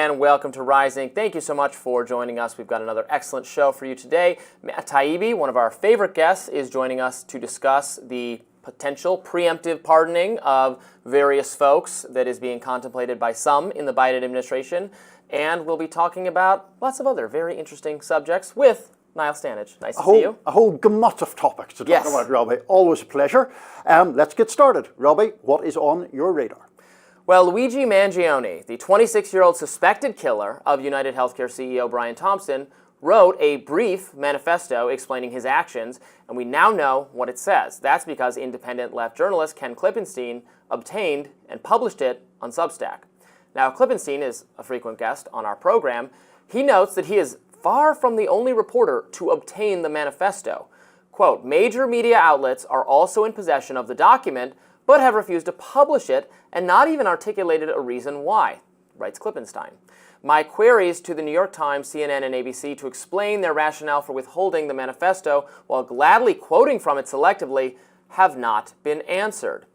and welcome to Rising. Thank you so much for joining us. We've got another excellent show for you today. Matt Taibbi, one of our favorite guests, is joining us to discuss the potential preemptive pardoning of various folks that is being contemplated by some in the Biden administration. And we'll be talking about lots of other very interesting subjects with Niall Stanage. Nice to see you. A whole gamut of topics to talk about, Robby. Always a pleasure. Let's get started. Robby, what is on your radar? Well, Luigi Mangione, the 26-year-old suspected killer of UnitedHealthcare CEO Brian Thompson, wrote a brief manifesto explaining his actions, and we now know what it says. That's because independent left journalist Ken Klippenstein obtained and published it on Substack. Now, Klippenstein is a frequent guest on our program. He notes that he is far from the only reporter to obtain the manifesto. Quote, major media outlets are also in possession of the document, but have refused to publish it and not even articulated a reason why, writes Klippenstein. My queries to the New York Times, CNN, and ABC to explain their rationale for withholding the manifesto while gladly quoting from it selectively have not been answered.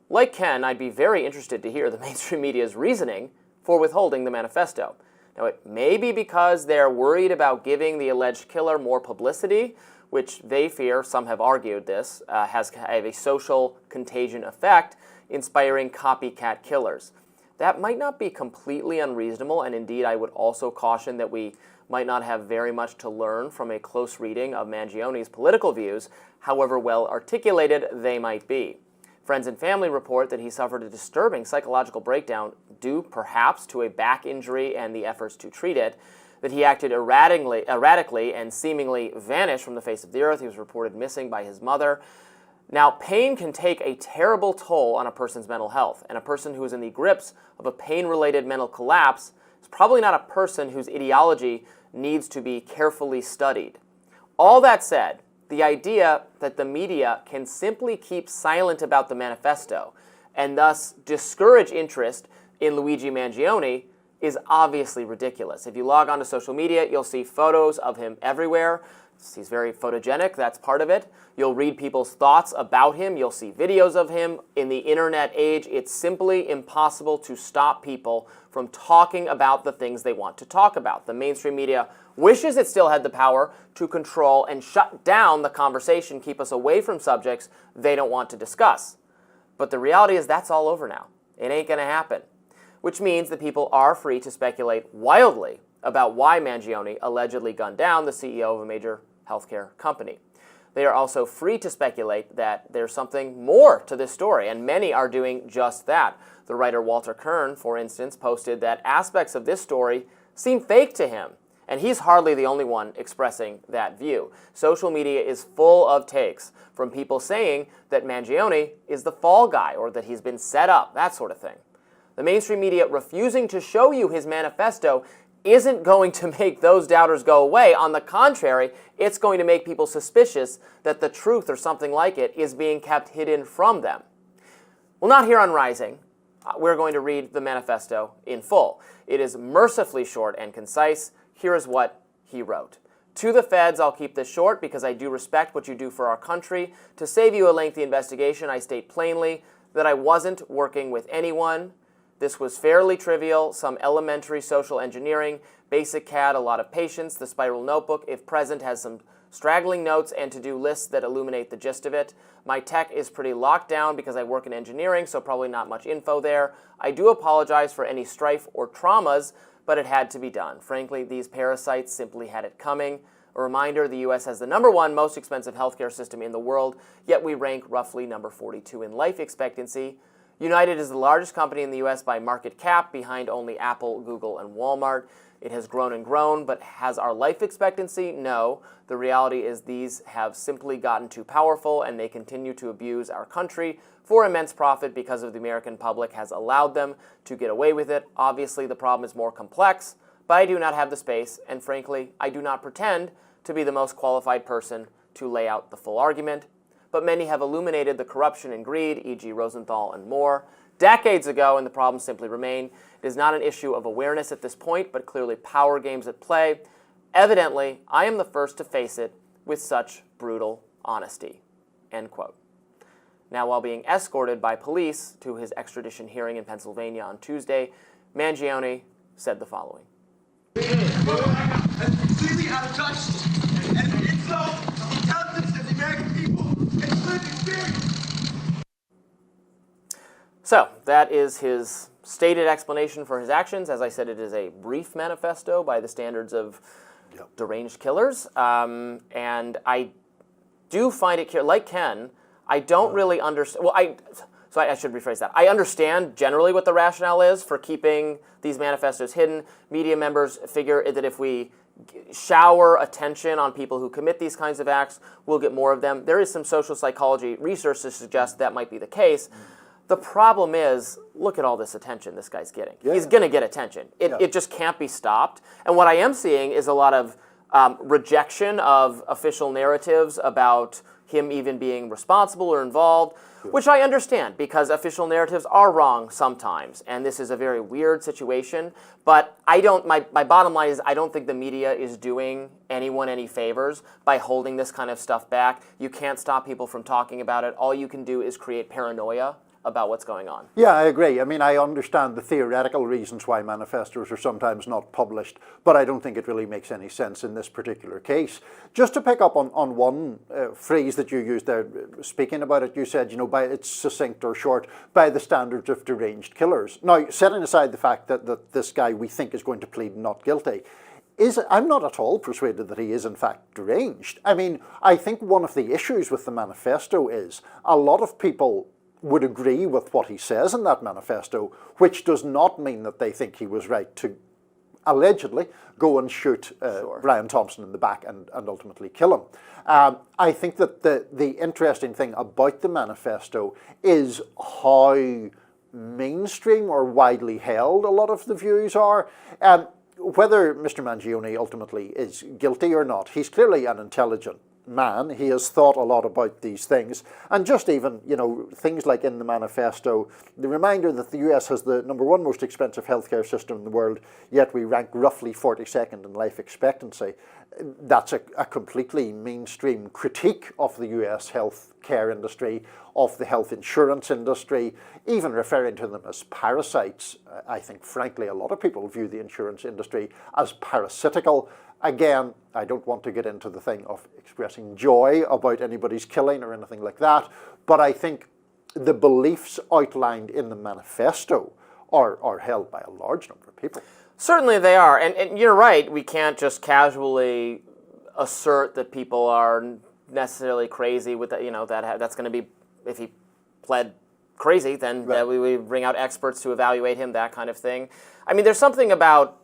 Like Ken, I'd be very interested to hear the mainstream media's reasoning for withholding the manifesto. Now, it may be because they're worried about giving the alleged killer more publicity, which they fear, some have argued this, has a social contagion effect, inspiring copycat killers. That might not be completely unreasonable, and indeed I would also caution that we might not have very much to learn from a close reading of Mangione's political views, however well articulated they might be. Friends and family report that he suffered a disturbing psychological breakdown due perhaps to a back injury and the efforts to treat it, that he acted erratically and seemingly vanished from the face of the earth. He was reported missing by his mother. Now, pain can take a terrible toll on a person's mental health, and a person who is in the grips of a pain-related mental collapse is probably not a person whose ideology needs to be carefully studied. All that said, the idea that the media can simply keep silent about the manifesto and thus discourage interest in Luigi Mangione is obviously ridiculous. If you log onto social media, you'll see photos of him everywhere. He's very photogenic, that's part of it. You'll read people's thoughts about him. You'll see videos of him. In the internet age, it's simply impossible to stop people from talking about the things they want to talk about. The mainstream media wishes it still had the power to control and shut down the conversation, keep us away from subjects they don't want to discuss. But the reality is that's all over now. It ain't gonna happen. Which means that people are free to speculate wildly about why Mangione allegedly gunned down the CEO of a major healthcare company. They are also free to speculate that there's something more to this story, and many are doing just that. The writer Walter Kern, for instance, posted that aspects of this story seem fake to him, and he's hardly the only one expressing that view. Social media is full of takes from people saying that Mangione is the fall guy or that he's been set up, that sort of thing. The mainstream media refusing to show you his manifesto isn't going to make those doubters go away. On the contrary, it's going to make people suspicious that the truth or something like it is being kept hidden from them. Well, not here on Rising. We're going to read the manifesto in full. It is mercifully short and concise. Here is what he wrote. To the feds, I'll keep this short because I do respect what you do for our country. To save you a lengthy investigation, I state plainly that I wasn't working with anyone. This was fairly trivial, some elementary social engineering, basic CAD, a lot of patience. The spiral notebook, if present, has some straggling notes and to-do lists that illuminate the gist of it. My tech is pretty locked down because I work in engineering, so probably not much info there. I do apologize for any strife or traumas, but it had to be done. Frankly, these parasites simply had it coming. A reminder, the U.S. has the #1 most expensive healthcare system in the world, yet we rank roughly number 42 in life expectancy. United is the largest company in the U.S. by market cap, behind only Apple, Google, and Walmart. It has grown and grown, but has our life expectancy? No. The reality is these have simply gotten too powerful, and they continue to abuse our country for immense profit because of the American public has allowed them to get away with it. Obviously, the problem is more complex, but I do not have the space, and frankly, I do not pretend to be the most qualified person to lay out the full argument. But many have illuminated the corruption and greed, e.g. Rosenthal and more, decades ago, and the problems simply remain. It is not an issue of awareness at this point, but clearly power games at play. Evidently, I am the first to face it with such brutal honesty." End quote. Now, while being escorted by police to his extradition hearing in Pennsylvania on Tuesday, Mangione said the following. I'm completely out of touch. And the insult, intelligence, and the American people, it's lived experience. So that is his stated explanation for his actions. As I said, it is a brief manifesto by the standards of deranged killers. And I do find it, like Ken, I don't really understand, so I should rephrase that. I understand generally what the rationale is for keeping these manifestos hidden. Media members figure that if we shower attention on people who commit these kinds of acts, we'll get more of them. There is some social psychology research to suggest that might be the case. The problem is, look at all this attention this guy's getting. Yeah. He's going to get attention. It just can't be stopped. And what I am seeing is a lot of rejection of official narratives about him even being responsible or involved, which I understand because official narratives are wrong sometimes, and this is a very weird situation. But my bottom line is I don't think the media is doing anyone any favors by holding this kind of stuff back. You can't stop people from talking about it. All you can do is create paranoia about what's going on. Yeah, I agree. I mean, I understand the theoretical reasons why manifestos are sometimes not published, but I don't think it really makes any sense in this particular case. Just to pick up on one phrase that you used there, speaking about it, you said, by it's succinct or short, by the standards of deranged killers. Now, setting aside the fact that this guy we think is going to plead not guilty, I'm not at all persuaded that he is in fact deranged. I mean, I think one of the issues with the manifesto is a lot of people would agree with what he says in that manifesto, which does not mean that they think he was right to allegedly go and shoot Brian Thompson in the back and ultimately kill him. I think that the interesting thing about the manifesto is how mainstream or widely held a lot of the views are. Whether Mr. Mangione ultimately is guilty or not, he's clearly an intelligent man. He has thought a lot about these things, and just even things like in the manifesto, the reminder that the US has the #1 most expensive healthcare system in the world, yet we rank roughly 42nd in life expectancy. That's a completely mainstream critique of the US healthcare industry, of the health insurance industry, even referring to them as parasites. I think frankly a lot of people view the insurance industry as parasitical. Again, I don't want to get into the thing of expressing joy about anybody's killing or anything like that, but I think the beliefs outlined in the manifesto are held by a large number of people. Certainly they are, and you're right, we can't just casually assert that people are necessarily crazy with that, that's going to be, if he pled crazy, then we bring out experts to evaluate him, that kind of thing. I mean, there's something about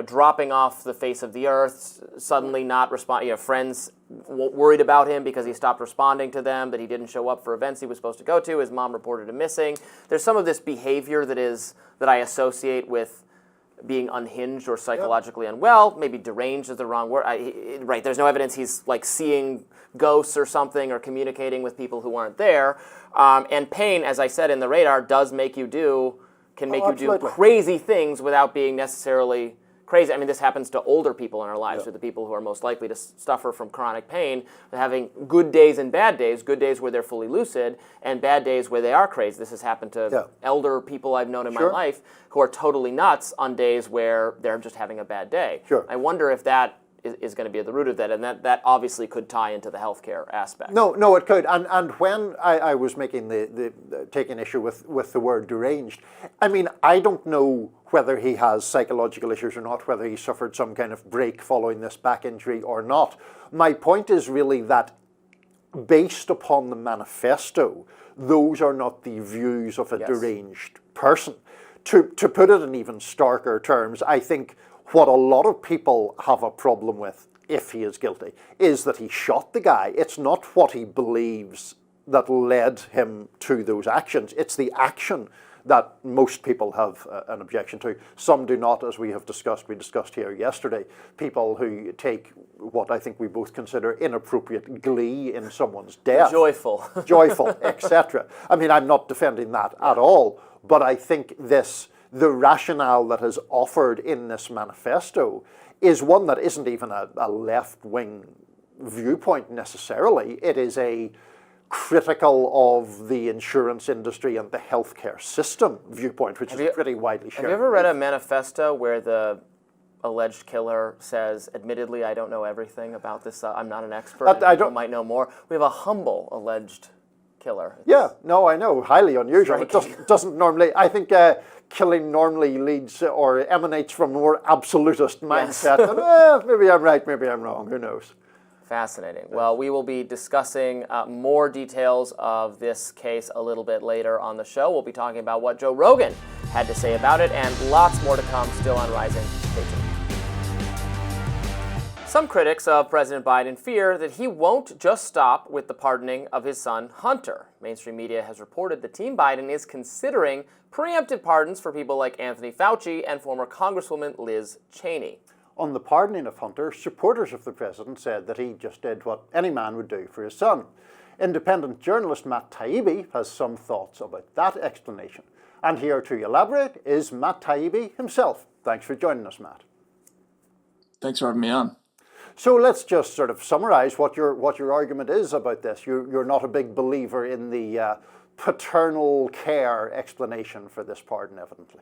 dropping off the face of the earth, suddenly not respond. Friends worried about him because he stopped responding to them, that he didn't show up for events he was supposed to go to. His mom reported him missing. There's some of this behavior that I associate with being unhinged or psychologically unwell. Maybe deranged is the wrong word. Right, there's no evidence he's like seeing ghosts or something or communicating with people who aren't there. And pain, as I said in the radar, does make you do crazy things without being necessarily crazy. I mean, this happens to older people in our lives, or the people who are most likely to suffer from chronic pain, having good days and bad days where they're fully lucid, and bad days where they are crazy. This has happened to elder people I've known in my life who are totally nuts on days where they're just having a bad day. I wonder if that is going to be at the root of that, and that obviously could tie into the healthcare aspect. No, it could. And when I was making taking issue with the word deranged, I mean, I don't know whether he has psychological issues or not, whether he suffered some kind of break following this back injury or not. My point is really that based upon the manifesto, those are not the views of a deranged person. To put it in even starker terms, I think what a lot of people have a problem with, if he is guilty, is that he shot the guy. It's not what he believes that led him to those actions. It's the action that most people have an objection to. Some do not, as we discussed here yesterday. People who take what I think we both consider inappropriate glee in someone's death. Joyful, etc. I mean, I'm not defending that at all, but I think the rationale that is offered in this manifesto is one that isn't even a left-wing viewpoint necessarily. It is a critical of the insurance industry and the healthcare system viewpoint, which is pretty widely shared. Have you ever read a manifesto where the alleged killer says, admittedly, I don't know everything about this, I'm not an expert, people might know more. We have a humble alleged killer. Yeah, no, I know, highly unusual. It doesn't normally, I think killing normally leads or emanates from a more absolutist mindset. Yes. And, maybe I'm right, maybe I'm wrong, who knows? Fascinating. Well, we will be discussing more details of this case a little bit later on the show. We'll be talking about what Joe Rogan had to say about it, and lots more to come still on Rising. Stay tuned. Some critics of President Biden fear that he won't just stop with the pardoning of his son, Hunter. Mainstream media has reported that Team Biden is considering preemptive pardons for people like Anthony Fauci and former Congresswoman Liz Cheney. On the pardoning of Hunter, supporters of the president said that he just did what any man would do for his son. Independent journalist Matt Taibbi has some thoughts about that explanation. And here to elaborate is Matt Taibbi himself. Thanks for joining us, Matt. Thanks for having me on. So let's just sort of summarize what your argument is about this. You're not a big believer in the paternal care explanation for this pardon, evidently.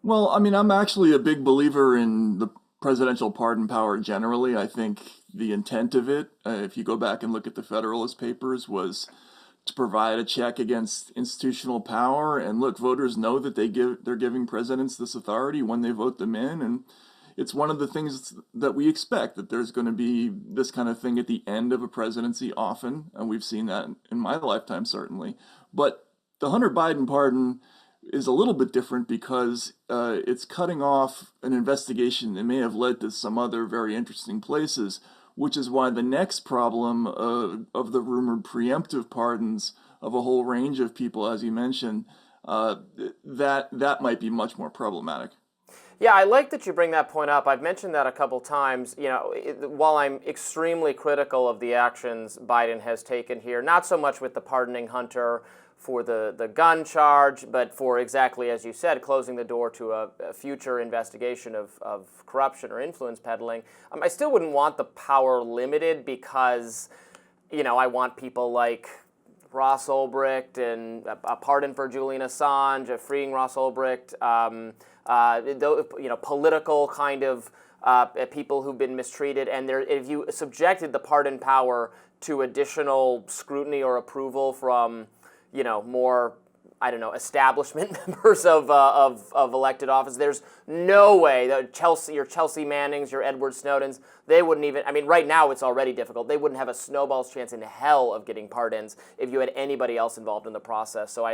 Well, I mean, I'm actually a big believer in the presidential pardon power generally. I think the intent of it, if you go back and look at the Federalist Papers, was to provide a check against institutional power. And look, voters know that they're giving presidents this authority when they vote them in. And it's one of the things that we expect, that there's going to be this kind of thing at the end of a presidency often. And we've seen that in my lifetime, certainly. But the Hunter Biden pardon is a little bit different because it's cutting off an investigation that may have led to some other very interesting places, which is why the next problem of the rumored preemptive pardons of a whole range of people, as you mentioned, that might be much more problematic. Yeah, I like that you bring that point up. I've mentioned that a couple times. You know, while I'm extremely critical of the actions Biden has taken here, not so much with the pardoning Hunter for the gun charge, but for exactly as you said, closing the door to a future investigation of corruption or influence peddling. I still wouldn't want the power limited because, you know, I want people like Ross Ulbricht and a pardon for Julian Assange, freeing Ross Ulbricht, you know, political kind of people who've been mistreated, and if you subjected the pardon power to additional scrutiny or approval from, you know, more, I don't know, establishment members of elected office, there's no way that your Chelsea Mannings, your Edward Snowdens, they wouldn't even, I mean, right now it's already difficult. They wouldn't have a snowball's chance in hell of getting pardons if you had anybody else involved in the process. So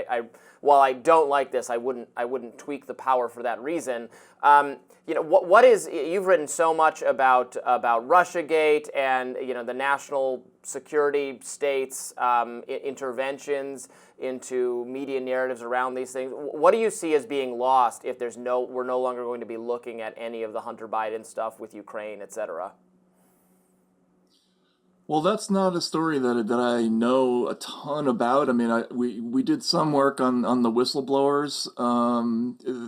while I don't like this, I wouldn't tweak the power for that reason. You know, what is, you've written so much about Russiagate and, you know, the national security states' interventions into media narratives around these things. What do you see as being lost if we're no longer going to be looking at any of the Hunter Biden stuff with Ukraine, et cetera? Well, that's not a story that I know a ton about. I mean, we did some work on the whistleblowers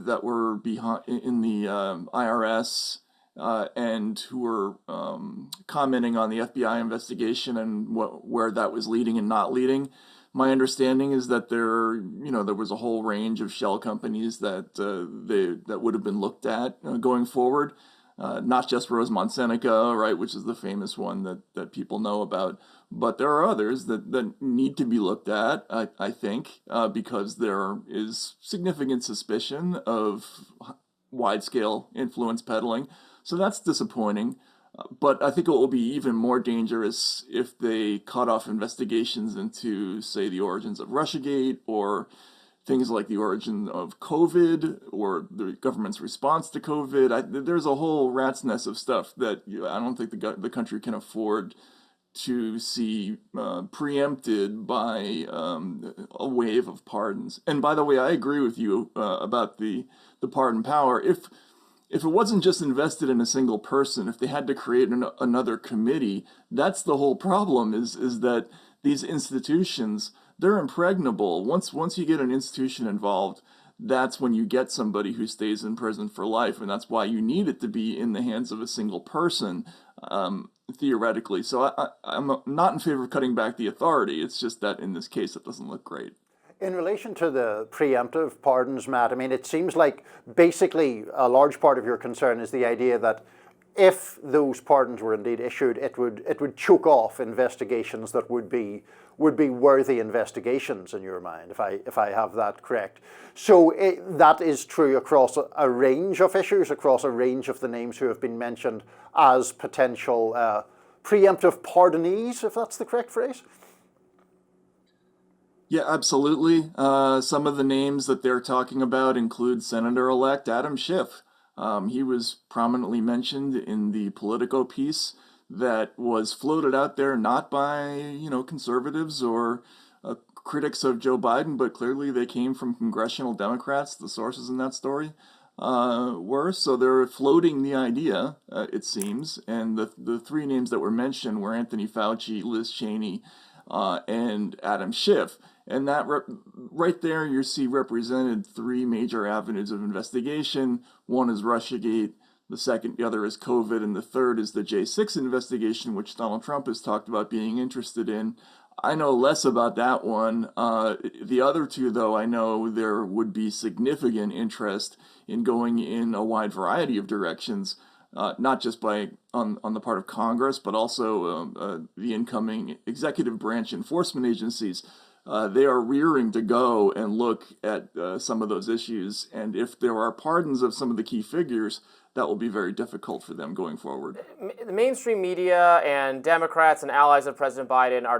that were behind in the IRS and who were commenting on the FBI investigation and where that was leading and not leading. My understanding is that there was a whole range of shell companies that that would have been looked at going forward. Not just Rosemont Seneca, right, which is the famous one that people know about, but there are others that need to be looked at, I think, because there is significant suspicion of wide-scale influence peddling. So that's disappointing. But I think it will be even more dangerous if they cut off investigations into, say, the origins of Russiagate or things like the origin of COVID or the government's response to COVID. There's a whole rat's nest of stuff that I don't think the country can afford to see preempted by a wave of pardons. And by the way, I agree with you about the pardon power. If it wasn't just invested in a single person, if they had to create another committee, that's the whole problem, is that these institutions, they're impregnable. Once you get an institution involved, that's when you get somebody who stays in prison for life, and that's why you need it to be in the hands of a single person. theoretically. So I'm not in favor of cutting back the authority. It's just that in this case, it doesn't look great. In relation to the preemptive pardons, Matt, I mean, it seems like basically a large part of your concern is the idea that if those pardons were indeed issued, it would choke off investigations that would be worthy investigations in your mind, if I have that correct. So that is true across a range of issues, across a range of the names who have been mentioned as potential preemptive pardonees, if that's the correct phrase. Yeah, absolutely. Some of the names that they're talking about include Senator-elect Adam Schiff. He was prominently mentioned in the Politico piece that was floated out there not by, conservatives or critics of Joe Biden, but clearly they came from congressional Democrats, the sources in that story were. So they're floating the idea, it seems. And the three names that were mentioned were Anthony Fauci, Liz Cheney, and Adam Schiff. And that right there, you see represented three major avenues of investigation. One is Russiagate, the other is COVID, and the third is the J6 investigation, which Donald Trump has talked about being interested in. I know less about that one. The other two, though, I know there would be significant interest in going in a wide variety of directions, not just on the part of Congress, but also the incoming executive branch enforcement agencies. They are rearing to go and look at some of those issues. And if there are pardons of some of the key figures, that will be very difficult for them going forward. The mainstream media and Democrats and allies of President Biden are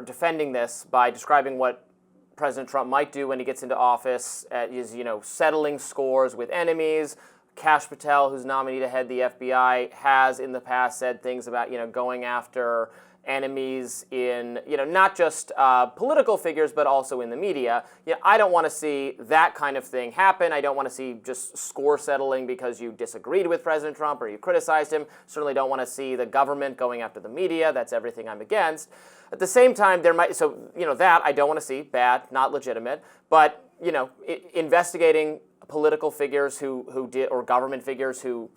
defending this by describing what President Trump might do when he gets into office, is settling scores with enemies. Kash Patel, who's nominee to head the FBI, has in the past said things about going after enemies in not just political figures but also in the media. I don't want to see that kind of thing happen. I don't want to see just score settling because you disagreed with President Trump or you criticized him. Certainly don't want to see the government going after the media. That's everything I'm against. At the same time, that I don't want to see. Bad, not legitimate. But investigating political figures who did, or government figures who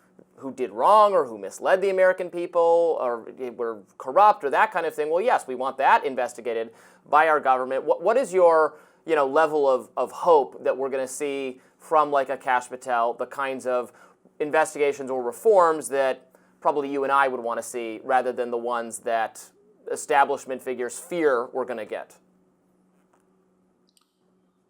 did wrong or who misled the American people or were corrupt or that kind of thing. Well, yes, we want that investigated by our government. What is your level of hope that we're going to see from like a Kash Patel, the kinds of investigations or reforms that probably you and I would want to see rather than the ones that establishment figures fear we're going to get?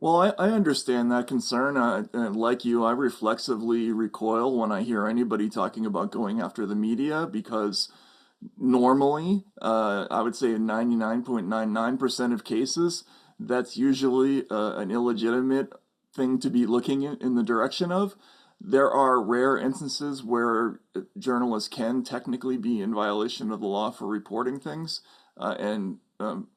Well, I understand that concern. And like you, I reflexively recoil when I hear anybody talking about going after the media because normally, I would say in 99.99% of cases, that's usually an illegitimate thing to be looking in the direction of. There are rare instances where journalists can technically be in violation of the law for reporting things, and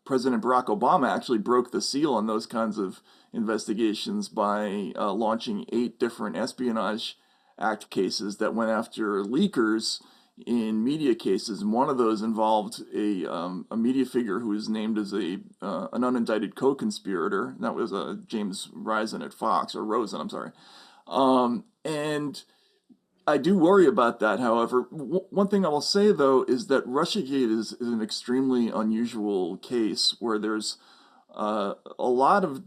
President Barack Obama actually broke the seal on those kinds of investigations by launching 8 different Espionage Act cases that went after leakers in media cases. And one of those involved a media figure who was named as an unindicted co-conspirator. That was James Rosen at Fox, or Rosen, I'm sorry. And I do worry about that, however. One thing I will say, though, is that Russiagate is an extremely unusual case where there's a lot of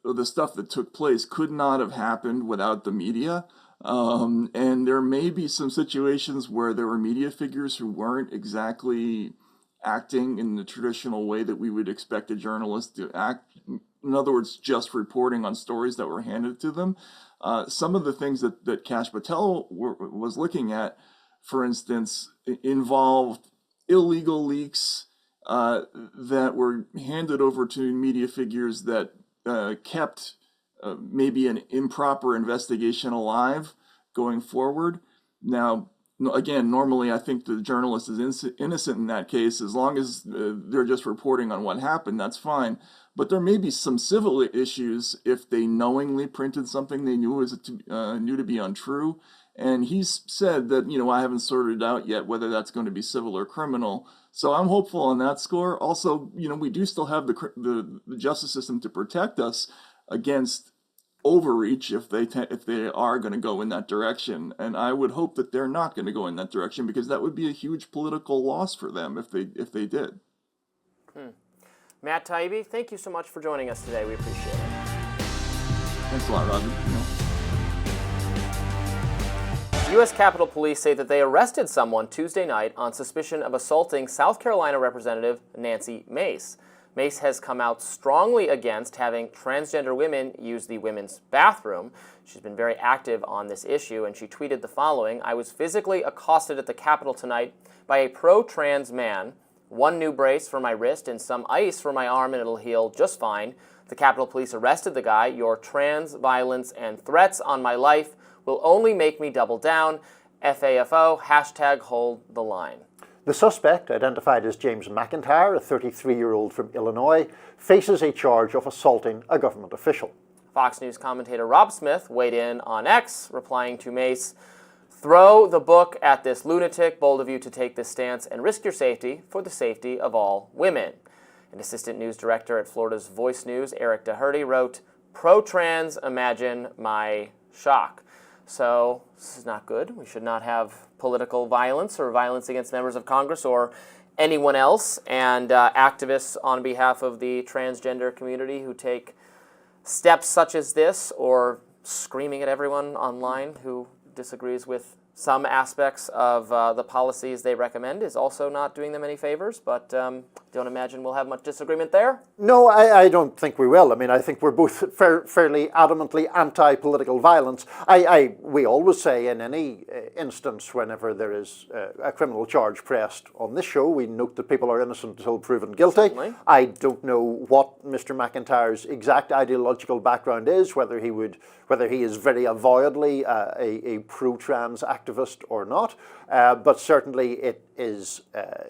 the stuff that took place could not have happened without the media. And there may be some situations where there were media figures who weren't exactly acting in the traditional way that we would expect a journalist to act. In other words, just reporting on stories that were handed to them. Some of the things that Kash Patel was looking at, for instance, involved illegal leaks that were handed over to media figures that kept maybe an improper investigation alive going forward. Now, again, normally I think the journalist is innocent in that case. As long as they're just reporting on what happened, that's fine. But there may be some civil issues if they knowingly printed something they knew to be untrue. And he's said that, I haven't sorted out yet whether that's going to be civil or criminal. So I'm hopeful on that score. Also, we do still have the justice system to protect us against overreach if they are going to go in that direction. And I would hope that they're not going to go in that direction, because that would be a huge political loss for them if they did. Matt Taibbi, thank you so much for joining us today. We appreciate it. Thanks a lot, Robby. U.S. Capitol Police say that they arrested someone Tuesday night on suspicion of assaulting South Carolina Representative Nancy Mace. Mace has come out strongly against having transgender women use the women's bathroom. She's been very active on this issue, and she tweeted the following: "I was physically accosted at the Capitol tonight by a pro-trans man. One new brace for my wrist and some ice for my arm and it'll heal just fine. The Capitol Police arrested the guy. Your trans violence and threats on my life will only make me double down. FAFO, hashtag hold the line." The suspect, identified as James McIntyre, a 33-year-old from Illinois, faces a charge of assaulting a government official. Fox News commentator Rob Smith weighed in on X, replying to Mace, "Throw the book at this lunatic. Bold of you to take this stance and risk your safety for the safety of all women." An assistant news director at Florida's Voice News, Eric Doherty, wrote, "Pro-trans, imagine my shock." So this is not good. We should not have political violence or violence against members of Congress or anyone else. And activists on behalf of the transgender community who take steps such as this, or screaming at everyone online who disagrees with some aspects of the policies they recommend, is also not doing them any favors, but don't imagine we'll have much disagreement there. No, I don't think we will. I mean, I think we're both fairly adamantly anti-political violence. We always say in any instance whenever there is a criminal charge pressed on this show, we note that people are innocent until proven guilty. Certainly. I don't know what Mr. McIntyre's exact ideological background is, whether he is very avowedly a pro-trans activist or not, but certainly it is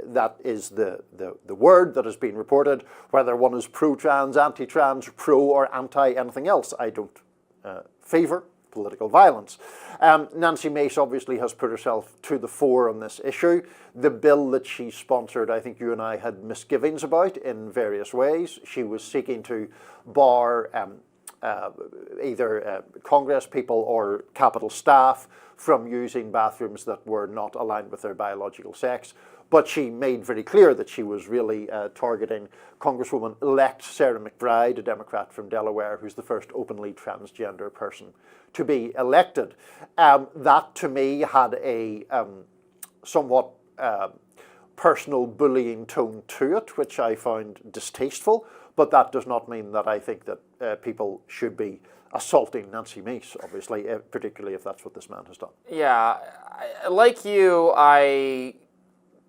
that is the word that has been reported. Whether one is pro-trans, anti-trans, pro or anti anything else, I don't favour political violence. Nancy Mace obviously has put herself to the fore on this issue. The bill that she sponsored, I think you and I had misgivings about in various ways. She was seeking to bar either Congress people or Capitol staff from using bathrooms that were not aligned with their biological sex. But she made very clear that she was really targeting Congresswoman-elect Sarah McBride, a Democrat from Delaware, who's the first openly transgender person to be elected. That, to me, had a somewhat personal bullying tone to it, which I found distasteful. But that does not mean that I think that people should be assaulting Nancy Mace, obviously, particularly if that's what this man has done. Yeah, like you, I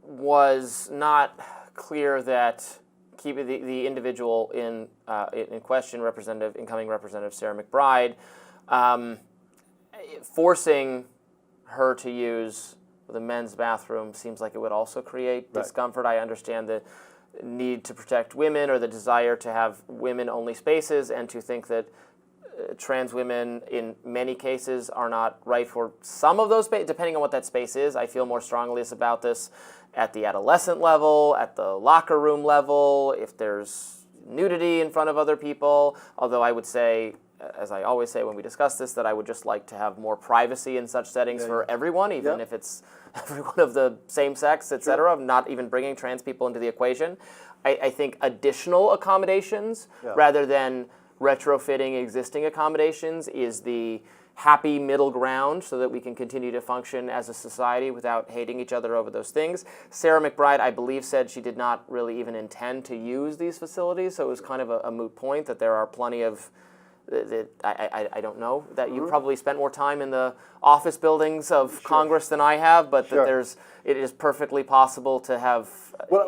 was not clear that keeping the individual in question, incoming Representative Sarah McBride, forcing her to use the men's bathroom seems like it would also create discomfort. I understand the need to protect women, or the desire to have women-only spaces, and to think that trans women in many cases are not right for some of those spaces, depending on what that space is. I feel more strongly about this at the adolescent level, at the locker room level, if there's nudity in front of other people. Although I would say, as I always say when we discuss this, that I would just like to have more privacy in such settings for everyone, even if it's everyone of the same sex, etc. Not even bringing trans people into the equation. I think additional accommodations, rather than retrofitting existing accommodations, is the happy middle ground, so that we can continue to function as a society without hating each other over those things. Sarah McBride, I believe, said she did not really even intend to use these facilities, so it was kind of a moot point, that there are plenty of I don't know, that you probably spent more time in the office buildings of Congress than I have, but that it is perfectly possible to have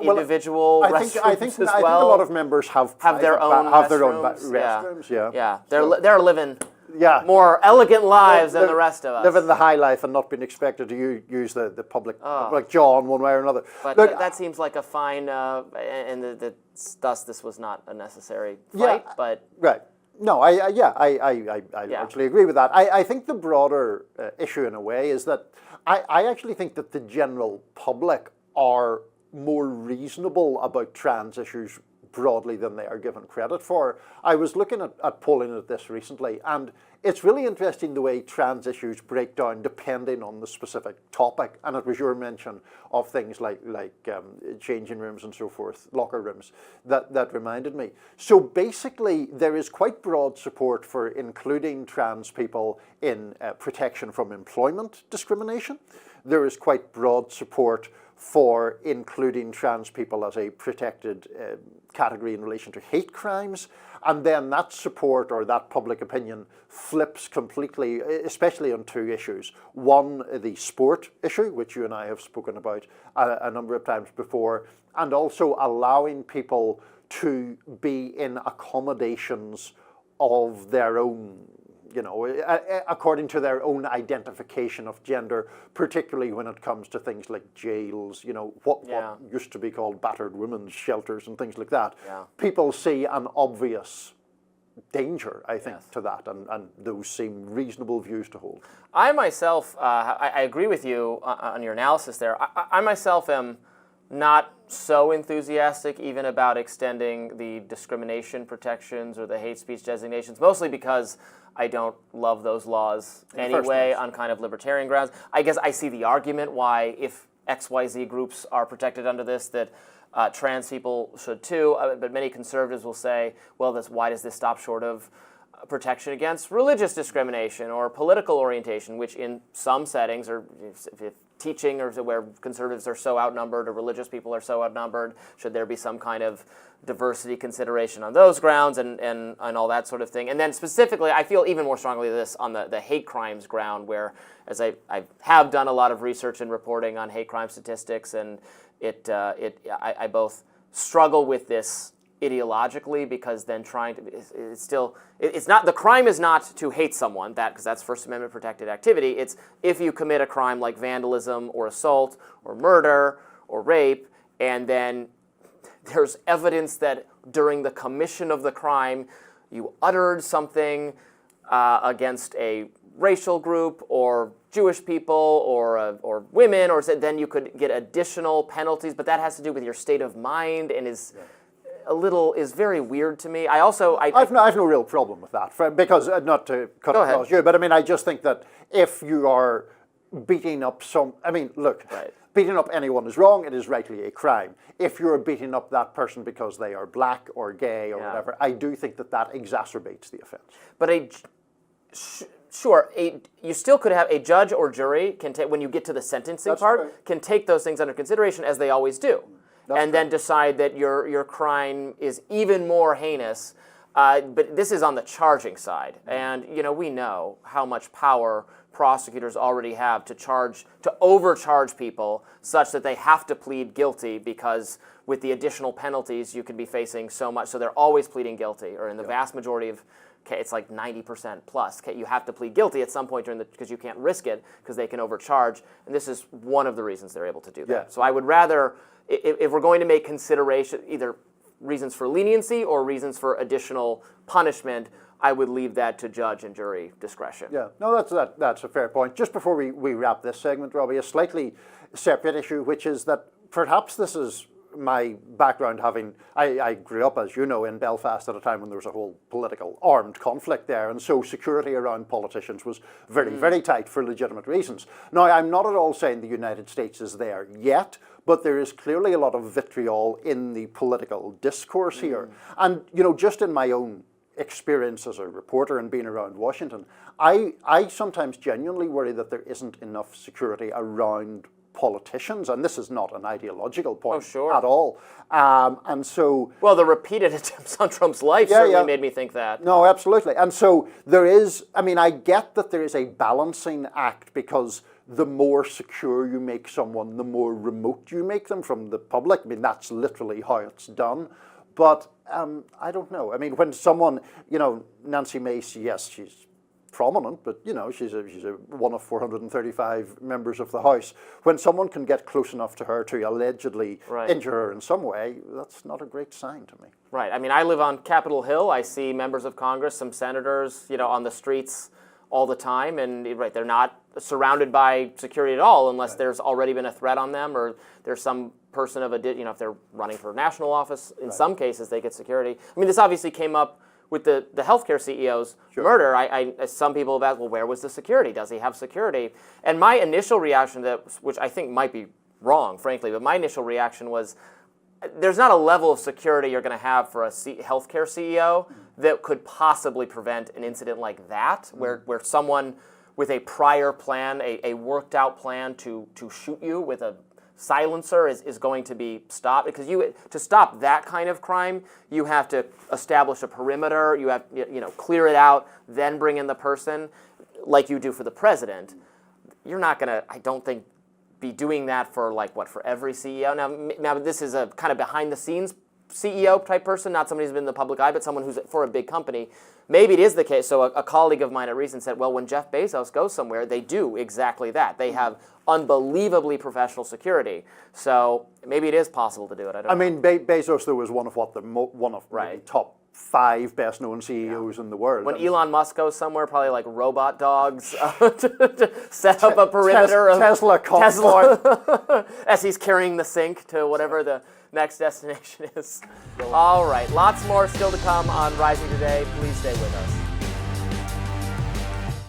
individual restrooms I think as well. I think a lot of members have their own restrooms. Yeah. They're living yeah, more elegant lives than the rest of us. Living the high life and not being expected to use the public jaw in one way or another. But look, that seems like a fine, and thus this was not a necessary fight. But right. No, I largely agree with that. I think the broader issue in a way is that I actually think that the general public are more reasonable about trans issues broadly than they are given credit for. I was looking at polling at this recently, and it's really interesting the way trans issues break down depending on the specific topic. And it was your mention of things like changing rooms and so forth, locker rooms, that reminded me. So basically, there is quite broad support for including trans people in protection from employment discrimination. There is quite broad support for including trans people as a protected category in relation to hate crimes. And then that support or that public opinion flips completely, especially on two issues. One, the sport issue, which you and I have spoken about a number of times before, and also allowing people to be in accommodations of their own, according to their own identification of gender, particularly when it comes to things like jails, what used to be called battered women's shelters and things like that. Yeah. People see an obvious danger, I think, to that, and those seem reasonable views to hold. I myself, I agree with you on your analysis there. I myself am not so enthusiastic even about extending the discrimination protections or the hate speech designations, mostly because I don't love those laws anyway on kind of libertarian grounds. I guess I see the argument why if XYZ groups are protected under this, that trans people should too, but many conservatives will say, well, why does this stop short of protection against religious discrimination or political orientation, which in some settings, or if teaching or where conservatives are so outnumbered or religious people are so outnumbered, should there be some kind of diversity consideration on those grounds and all that sort of thing. And then specifically, I feel even more strongly this on the hate crimes ground, where as I have done a lot of research and reporting on hate crime statistics, and I both struggle with this ideologically, because then it's not, the crime is not to hate someone, because that's First Amendment protected activity. It's if you commit a crime like vandalism or assault or murder or rape, and then there's evidence that during the commission of the crime you uttered something against a racial group or Jewish people or women, or then you could get additional penalties, but that has to do with your state of mind and is very weird to me. I've no real problem with that, because not to cut across you, but I mean, I just think that if you are beating up beating up anyone is wrong. It is rightly a crime. If you're beating up that person because they are black or gay or whatever, I do think that exacerbates the offense. But you still could have a judge or jury can take, when you get to the sentencing can take those things under consideration, as they always do. Then decide that your crime is even more heinous. But this is on the charging side. And, we know how much power prosecutors already have to overcharge people such that they have to plead guilty, because with the additional penalties you could be facing so much. So they're always pleading guilty, or in the vast majority of it's like 90% plus. You have to plead guilty at some point because you can't risk it, because they can overcharge. And this is one of the reasons they're able to do that. Yeah. So I would rather, if we're going to make consideration, either reasons for leniency or reasons for additional punishment, I would leave that to judge and jury discretion. Yeah, no, that's a fair point. Just before we wrap this segment, Robby, a slightly separate issue, which is that perhaps this is my background, I grew up, as you know, in Belfast at a time when there was a whole political armed conflict there, and so security around politicians was very, very tight for legitimate reasons. Now, I'm not at all saying the United States is there yet, but there is clearly a lot of vitriol in the political discourse here. And, just in my own experience as a reporter and being around Washington, I sometimes genuinely worry that there isn't enough security around politicians, and this is not an ideological point at all. And so, well, the repeated attempts on Trump's life certainly made me think that. No, absolutely. And so there is, I get that there is a balancing act, because the more secure you make someone, the more remote you make them from the public. That's literally how it's done. But I don't know. When someone, Nancy Mace, yes, she's prominent, but she's one of 435 members of the House. When someone can get close enough to her to allegedly injure her in some way, that's not a great sign to me. Right. I live on Capitol Hill. I see members of Congress, some senators, on the streets all the time, and right, they're not surrounded by security at all unless there's already been a threat on them, or there's some person of a, if they're running for national office, in some cases they get security. I mean, this obviously came up with the healthcare CEO's murder. Some people have asked, well, where was the security? Does he have security? And my initial reaction to that, which I think might be wrong, frankly, but my initial reaction was, there's not a level of security you're going to have for a healthcare CEO that could possibly prevent an incident like that, where someone with a prior plan, a worked out plan to shoot you with a silencer is going to be stopped. Because to stop that kind of crime, you have to establish a perimeter, you have clear it out, then bring in the person, like you do for the president. You're not going to, I don't think, be doing that for for every CEO. Now this is a kind of behind the scenes CEO type person, not somebody who's been in the public eye, but someone who's for a big company. Maybe it is the case. So a colleague of mine at Reason said, well, when Jeff Bezos goes somewhere, they do exactly that. They have unbelievably professional security. So maybe it is possible to do it. I mean, Bezos, though, was one of the top 5 best-known CEOs in the world. When Elon Musk goes somewhere, probably like robot dogs to set up a perimeter of Tesla as he's carrying the sink to whatever the next destination is. All right, lots more still to come on Rising Today. Please stay with us.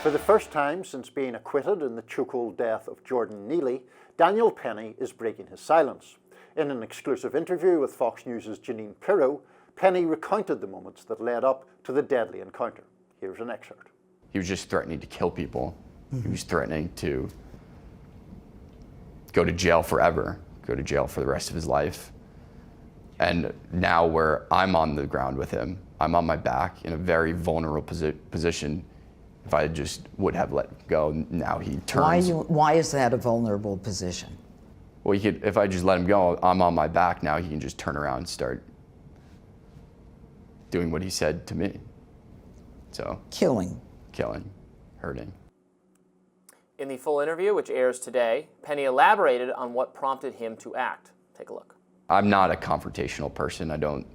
For the first time since being acquitted in the chokehold death of Jordan Neely, Daniel Penny is breaking his silence. In an exclusive interview with Fox News' Jeanine Pirro, Penny recounted the moments that led up to the deadly encounter. Here's an excerpt. He was just threatening to kill people. He was threatening to go to jail forever, go to jail for the rest of his life. And now where I'm on the ground with him, I'm on my back in a very vulnerable position. If I just would have let go, now he turns. Why is that a vulnerable position? Well, if I just let him go, I'm on my back now, he can just turn around and start doing what he said to me. So killing, hurting. In the full interview, which airs today, Penny elaborated on what prompted him to act. Take a look. I'm not a confrontational person. I don't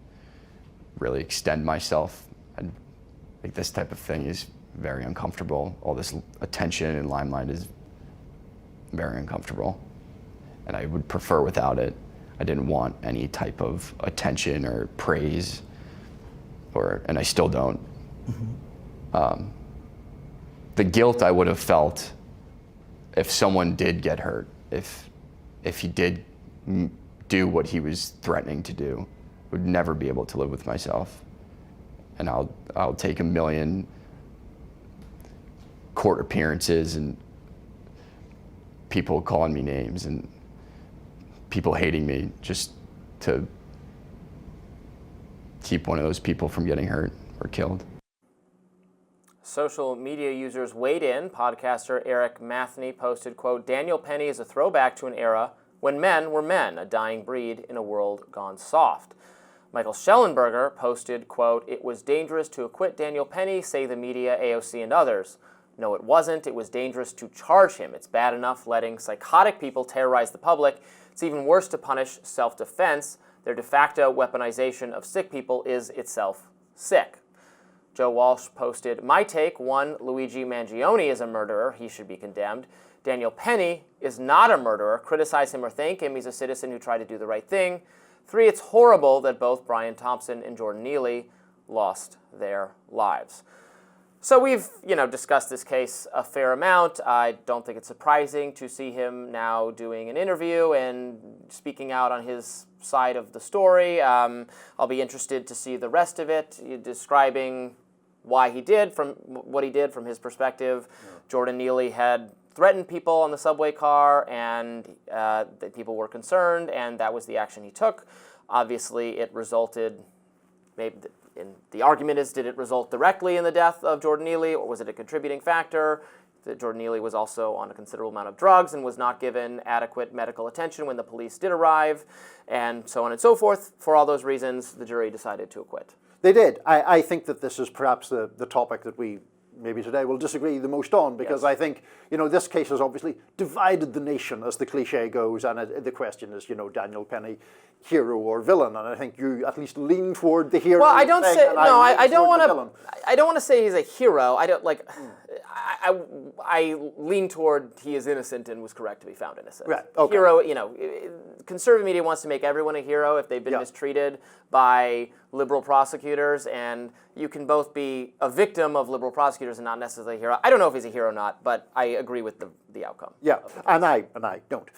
really extend myself. I think this type of thing is very uncomfortable. All this attention and limelight is very uncomfortable. And I would prefer without it. I didn't want any type of attention or praise. And I still don't. The guilt I would have felt if someone did get hurt, if he did do what he was threatening to do, would never be able to live with myself. And I'll take 1 million court appearances and people calling me names and people hating me just to keep one of those people from getting hurt or killed. Social media users weighed in. Podcaster Eric Matheny posted, quote, Daniel Penny is a throwback to an era when men were men, a dying breed in a world gone soft. Michael Schellenberger posted, quote, it was dangerous to acquit Daniel Penny, say the media, AOC, and others. No, it wasn't. It was dangerous to charge him. It's bad enough letting psychotic people terrorize the public. It's even worse to punish self-defense. Their de facto weaponization of sick people is itself sick. Joe Walsh posted, my take, 1, Luigi Mangione is a murderer. He should be condemned. Daniel Penny is not a murderer. Criticize him or thank him. He's a citizen who tried to do the right thing. 3, it's horrible that both Brian Thompson and Jordan Neely lost their lives. So we've, discussed this case a fair amount. I don't think it's surprising to see him now doing an interview and speaking out on his side of the story. I'll be interested to see the rest of it, describing why he did, from what he did from his perspective. Yeah. Jordan Neely had threatened people on the subway car, and the people were concerned, and that was the action he took. Obviously, it resulted, maybe the argument is, did it result directly in the death of Jordan Neely, or was it a contributing factor? That Jordan Neely was also on a considerable amount of drugs and was not given adequate medical attention when the police did arrive, and so on and so forth. For all those reasons, the jury decided to acquit. They did. I think that this is perhaps the topic that we maybe today we'll disagree the most on, because I think, this case has obviously divided the nation, as the cliche goes, and the question is, Daniel Penny, hero or villain? And I think you at least lean toward the hero. Well, I don't say no. I don't want to. I don't want to say he's a hero. I don't like. I lean toward he is innocent and was correct to be found innocent. Right. Okay. Hero. Conservative media wants to make everyone a hero if they've been mistreated by liberal prosecutors, and you can both be a victim of liberal prosecutors and not necessarily a hero. I don't know if he's a hero or not, but I agree with the outcome. Yeah, and I don't.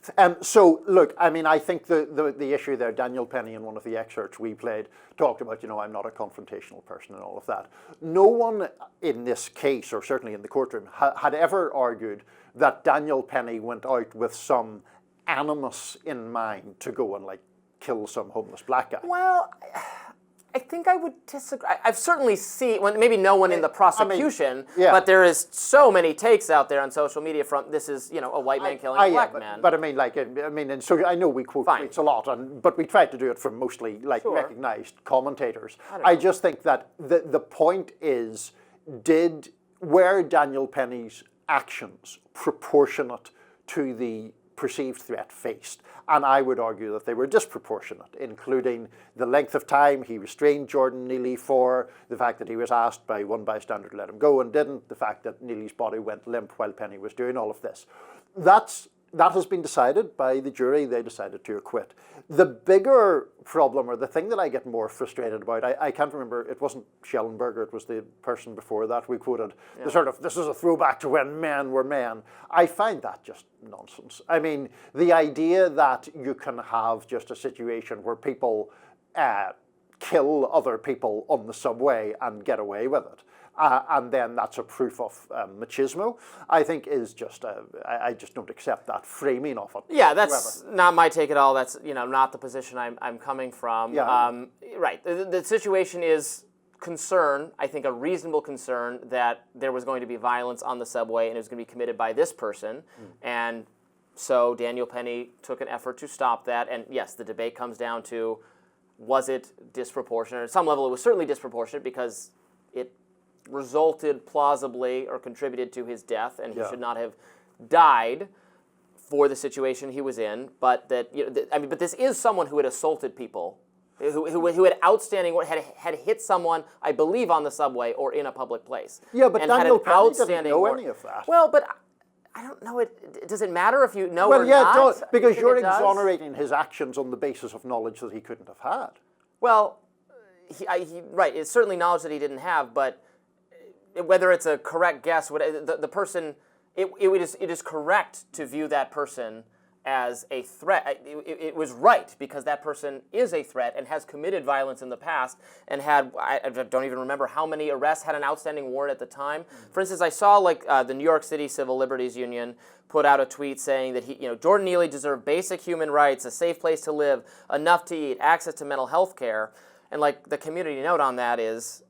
So look, I think the issue there, Daniel Penny in one of the excerpts we played talked about, I'm not a confrontational person and all of that. No one in this case, or certainly in the courtroom, had ever argued that Daniel Penny went out with some animus in mind to go and kill some homeless black guy. Well, I think I would disagree. I've certainly seen, maybe no one in the prosecution, but there is so many takes out there on social media from this is, a white man killing a black man. But and so I know we quote tweets a lot, but we tried to do it from mostly recognized commentators. I just think that the point is, were Daniel Penny's actions proportionate to the perceived threat faced? And I would argue that they were disproportionate, including the length of time he restrained Jordan Neely for, the fact that he was asked by one bystander to let him go and didn't, the fact that Neely's body went limp while Penny was doing all of this. That has been decided by the jury. They decided to acquit. The bigger problem, or the thing that I get more frustrated about, I can't remember, it wasn't Schellenberger, it was the person before that we quoted, the sort of, this is a throwback to when men were men. I find that just nonsense. The idea that you can have just a situation where people kill other people on the subway and get away with it, and then that's a proof of machismo, I think is just, I just don't accept that framing of it. Yeah, that's not my take at all. That's, not the position I'm coming from. Yeah. Right. The situation is concern, I think a reasonable concern, that there was going to be violence on the subway and it was going to be committed by this person. And so Daniel Penny took an effort to stop that. And yes, the debate comes down to, was it disproportionate? At some level, it was certainly disproportionate because it resulted plausibly or contributed to his death, and he should not have died for the situation he was in. But that, but this is someone who had assaulted people, who had outstanding, had hit someone, I believe, on the subway or in a public place. Yeah, but and Daniel Penny didn't know any of that. Well, but I don't know. Does it matter if you know or not? Well, yeah, it does, because you're exonerating his actions on the basis of knowledge that he couldn't have had. Well, right. It's certainly knowledge that he didn't have, but whether it's a correct guess, the person, it is correct to view that person as a threat. It was right because that person is a threat and has committed violence in the past and had, I don't even remember how many arrests, had an outstanding warrant at the time. For instance, I saw the New York City Civil Liberties Union put out a tweet saying that Jordan Neely deserved basic human rights, a safe place to live, enough to eat, access to mental health care. And the community note on that is,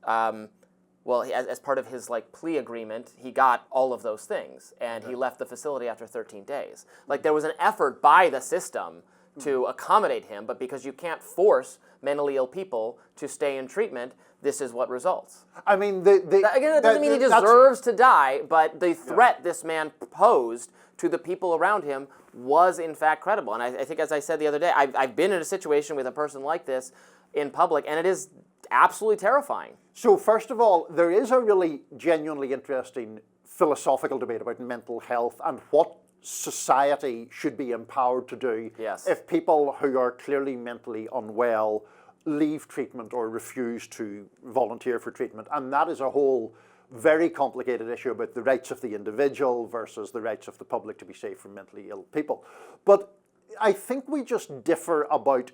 well, as part of his plea agreement, he got all of those things, and he left the facility after 13 days. There was an effort by the system to accommodate him, but because you can't force mentally ill people to stay in treatment, this is what results. Again, that doesn't mean he deserves to die, but the threat this man posed to the people around him was in fact credible. And I think, as I said the other day, I've been in a situation with a person like this in public, and it is absolutely terrifying. So first of all, there is a really genuinely interesting philosophical debate about mental health and what society should be empowered to do if people who are clearly mentally unwell leave treatment or refuse to volunteer for treatment. And that is a whole very complicated issue about the rights of the individual versus the rights of the public to be safe from mentally ill people. But I think we just differ about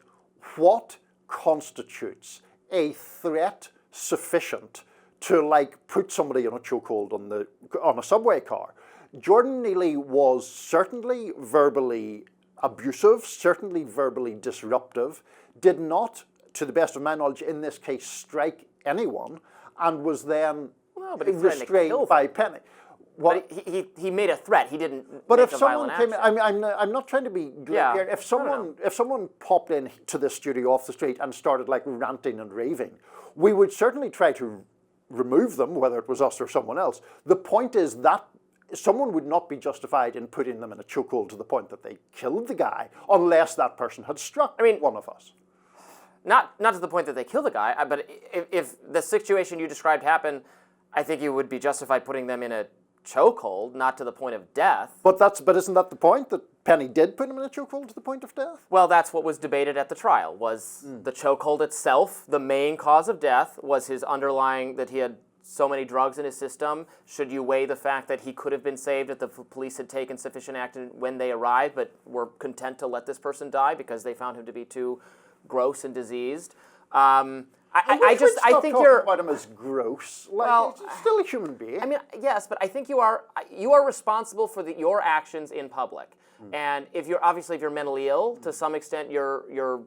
what constitutes a threat sufficient to put somebody in a chokehold on a subway car. Jordan Neely was certainly verbally abusive, certainly verbally disruptive, did not, to the best of my knowledge, in this case, strike anyone, and was then restrained by Penny. But he made a threat. He didn't. But make if a someone violent came, action. I'm not trying to be glib here. If someone popped into this studio off the street and started ranting and raving, we would certainly try to remove them, whether it was us or someone else. The point is that someone would not be justified in putting them in a chokehold to the point that they killed the guy unless that person had struck one of us. Not to the point that they killed the guy, but if the situation you described happened, I think you would be justified putting them in a chokehold, not to the point of death. But isn't that the point, that Penny did put him in a chokehold to the point of death? Well, that's what was debated at the trial. Was the chokehold itself the main cause of death? Was his underlying that he had so many drugs in his system? Should you weigh the fact that he could have been saved if the police had taken sufficient action when they arrived, but were content to let this person die because they found him to be too gross and diseased? I think you're about him as gross. Well, he's still a human being. I mean, yes, but I think you are responsible for your actions in public. And if you're mentally ill, to some extent your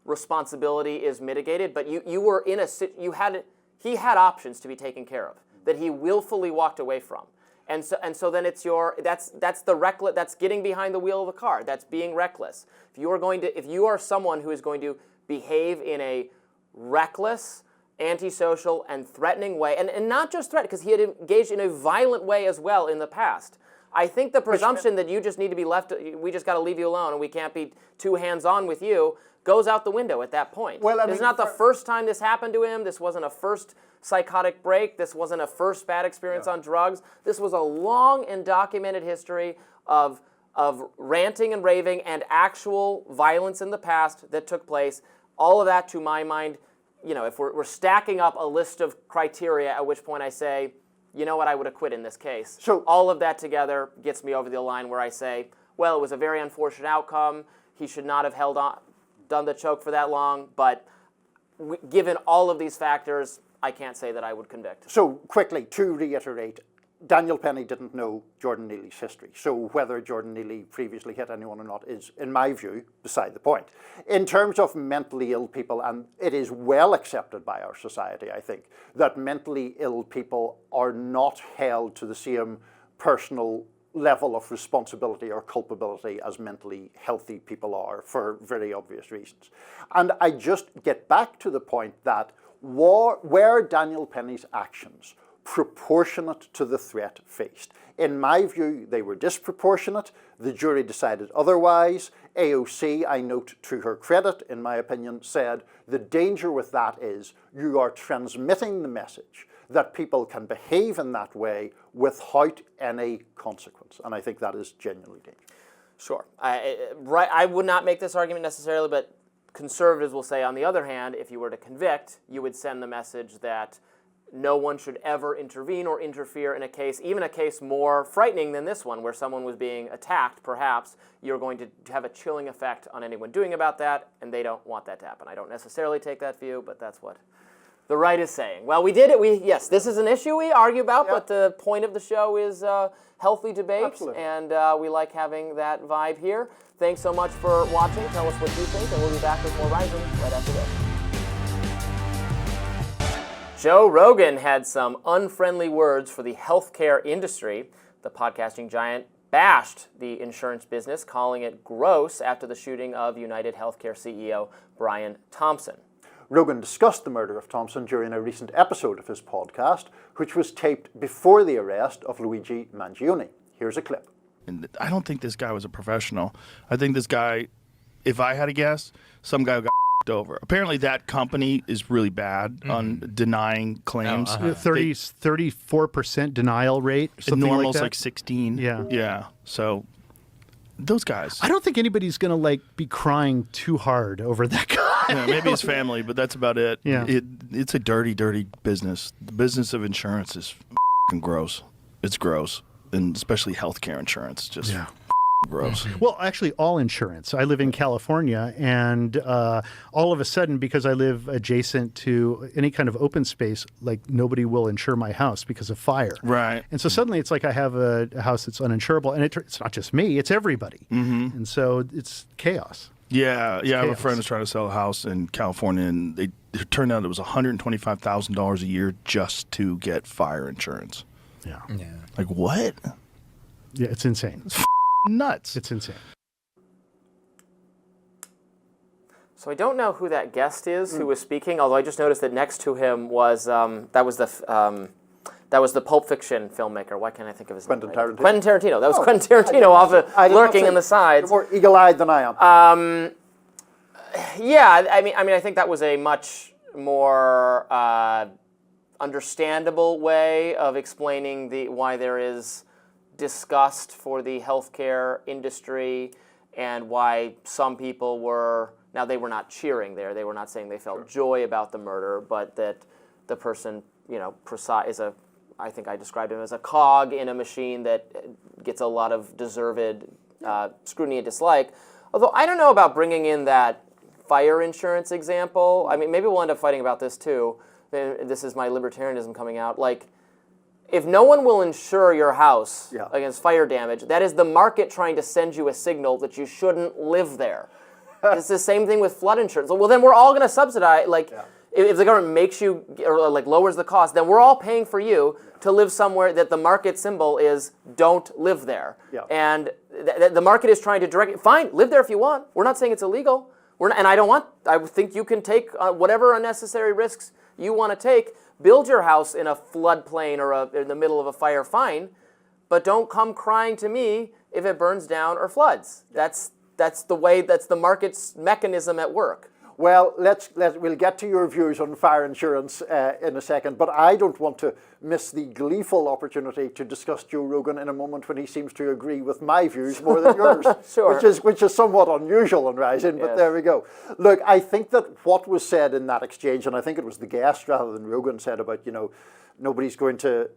responsibility is mitigated. But he had options to be taken care of that he willfully walked away from. And so then that's getting behind the wheel of the car. That's being reckless. If you are someone who is going to behave in a reckless, antisocial, and threatening way, and not just threat, because he had engaged in a violent way as well in the past. I think the presumption that you just need to be left, we just got to leave you alone and we can't be too hands-on with you, goes out the window at that point. Well, this is not the first time this happened to him. This wasn't a first psychotic break. This wasn't a first bad experience on drugs. This was a long and documented history of ranting and raving and actual violence in the past that took place. All of that, to my mind, if we're stacking up a list of criteria, at which point I say, you know what, I would acquit in this case. So all of that together gets me over the line where I say, well, it was a very unfortunate outcome. He should not have done the choke for that long. But given all of these factors, I can't say that I would convict. So quickly, to reiterate, Daniel Penny didn't know Jordan Neely's history. So whether Jordan Neely previously hit anyone or not is, in my view, beside the point. In terms of mentally ill people, and it is well accepted by our society, I think, that mentally ill people are not held to the same personal level of responsibility or culpability as mentally healthy people are, for very obvious reasons. And I just get back to the point that were Daniel Penny's actions proportionate to the threat faced? In my view, they were disproportionate. The jury decided otherwise. AOC, I note to her credit, in my opinion, said the danger with that is you are transmitting the message that people can behave in that way without any consequence. And I think that is genuinely dangerous. Sure. I would not make this argument necessarily, but conservatives will say, on the other hand, if you were to convict, you would send the message that no one should ever intervene or interfere in a case, even a case more frightening than this one, where someone was being attacked, perhaps. You're going to have a chilling effect on anyone doing about that, and they don't want that to happen. I don't necessarily take that view, but that's what the right is saying. Well, we did it. Yes, this is an issue we argue about, but the point of the show is healthy debate, Absolutely. And we like having that vibe here. Thanks so much for watching. Tell us what you think, and we'll be back with more Rising right after this. Joe Rogan had some unfriendly words for the healthcare industry. The podcasting giant bashed the insurance business, calling it gross after the shooting of UnitedHealthcare CEO Brian Thompson. Rogan discussed the murder of Thompson during a recent episode of his podcast, which was taped before the arrest of Luigi Mangione. Here's a clip. And I don't think this guy was a professional. I think this guy, if I had to guess, some guy got over. Apparently that company is really bad on denying claims. 34% denial rate, something normal's like that. like 16. Yeah. Yeah. So those guys. I don't think anybody's going to be crying too hard over that guy. Yeah, maybe his family, but that's about it. Yeah. It's a dirty, dirty business. The business of insurance is gross. It's gross. And especially healthcare insurance. Just gross. Well, actually, all insurance. I live in California, and all of a sudden, because I live adjacent to any kind of open space, nobody will insure my house because of fire. Right. And so suddenly it's like I have a house that's uninsurable, and it's not just me, it's everybody. Mm-hmm. And so it's chaos. Yeah. I have a friend who's trying to sell a house in California, and it turned out it was $125,000 a year just to get fire insurance. Yeah. Like, what? Yeah, it's insane. Nuts. It's insane. So I don't know who that guest is who was speaking, although I just noticed that next to him was that was the Pulp Fiction filmmaker. Why can't I think of his name? Tarantino. Quentin Tarantino. That was Quentin Tarantino off lurking in the sides. You're more eagle-eyed than I am. Yeah, I mean, I think that was a much more understandable way of explaining why there is disgust for the healthcare industry and why some people were. Now, they were not cheering there. They were not saying they felt joy about the murder, but that the person, I think I described him as a cog in a machine that gets a lot of deserved scrutiny and dislike. Although I don't know about bringing in that fire insurance example. I mean, maybe we'll end up fighting about this too. This is my libertarianism coming out. Like, if no one will insure your house against fire damage, that is the market trying to send you a signal that you shouldn't live there. It's the same thing with flood insurance. Well, then we're all going to subsidize. If the government makes you or lowers the cost, then we're all paying for you to live somewhere that the market symbol is don't live there. Yeah. And the market is trying to direct. Fine, live there if you want. We're not saying it's illegal. I think you can take whatever unnecessary risks you want to take. Build your house in a floodplain or in the middle of a fire. Fine, but don't come crying to me if it burns down or floods. That's the market's mechanism at work. Well, we'll get to your views on fire insurance in a second, but I don't want to miss the gleeful opportunity to discuss Joe Rogan in a moment when he seems to agree with my views more than yours, Sure. which is somewhat unusual on Rising, but there we go. Look, I think that what was said in that exchange, and I think it was the guest rather than Rogan said about, nobody's going to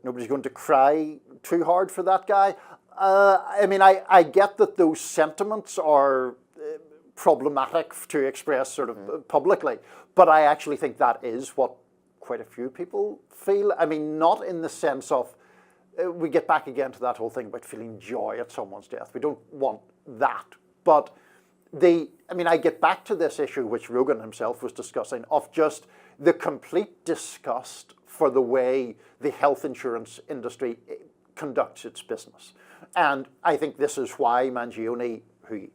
cry too hard for that guy. I mean, I get that those sentiments are problematic to express sort of publicly, but I actually think that is what quite a few people feel. I mean, not in the sense of, we get back again to that whole thing about feeling joy at someone's death. We don't want that, but I get back to this issue which Rogan himself was discussing of just the complete disgust for the way the health insurance industry conducts its business. And I think this is why Mangione, who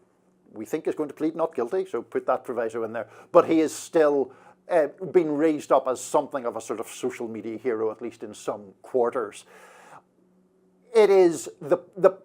we think is going to plead not guilty, so put that proviso in there, but he is still being raised up as something of a sort of social media hero, at least in some quarters. It is, the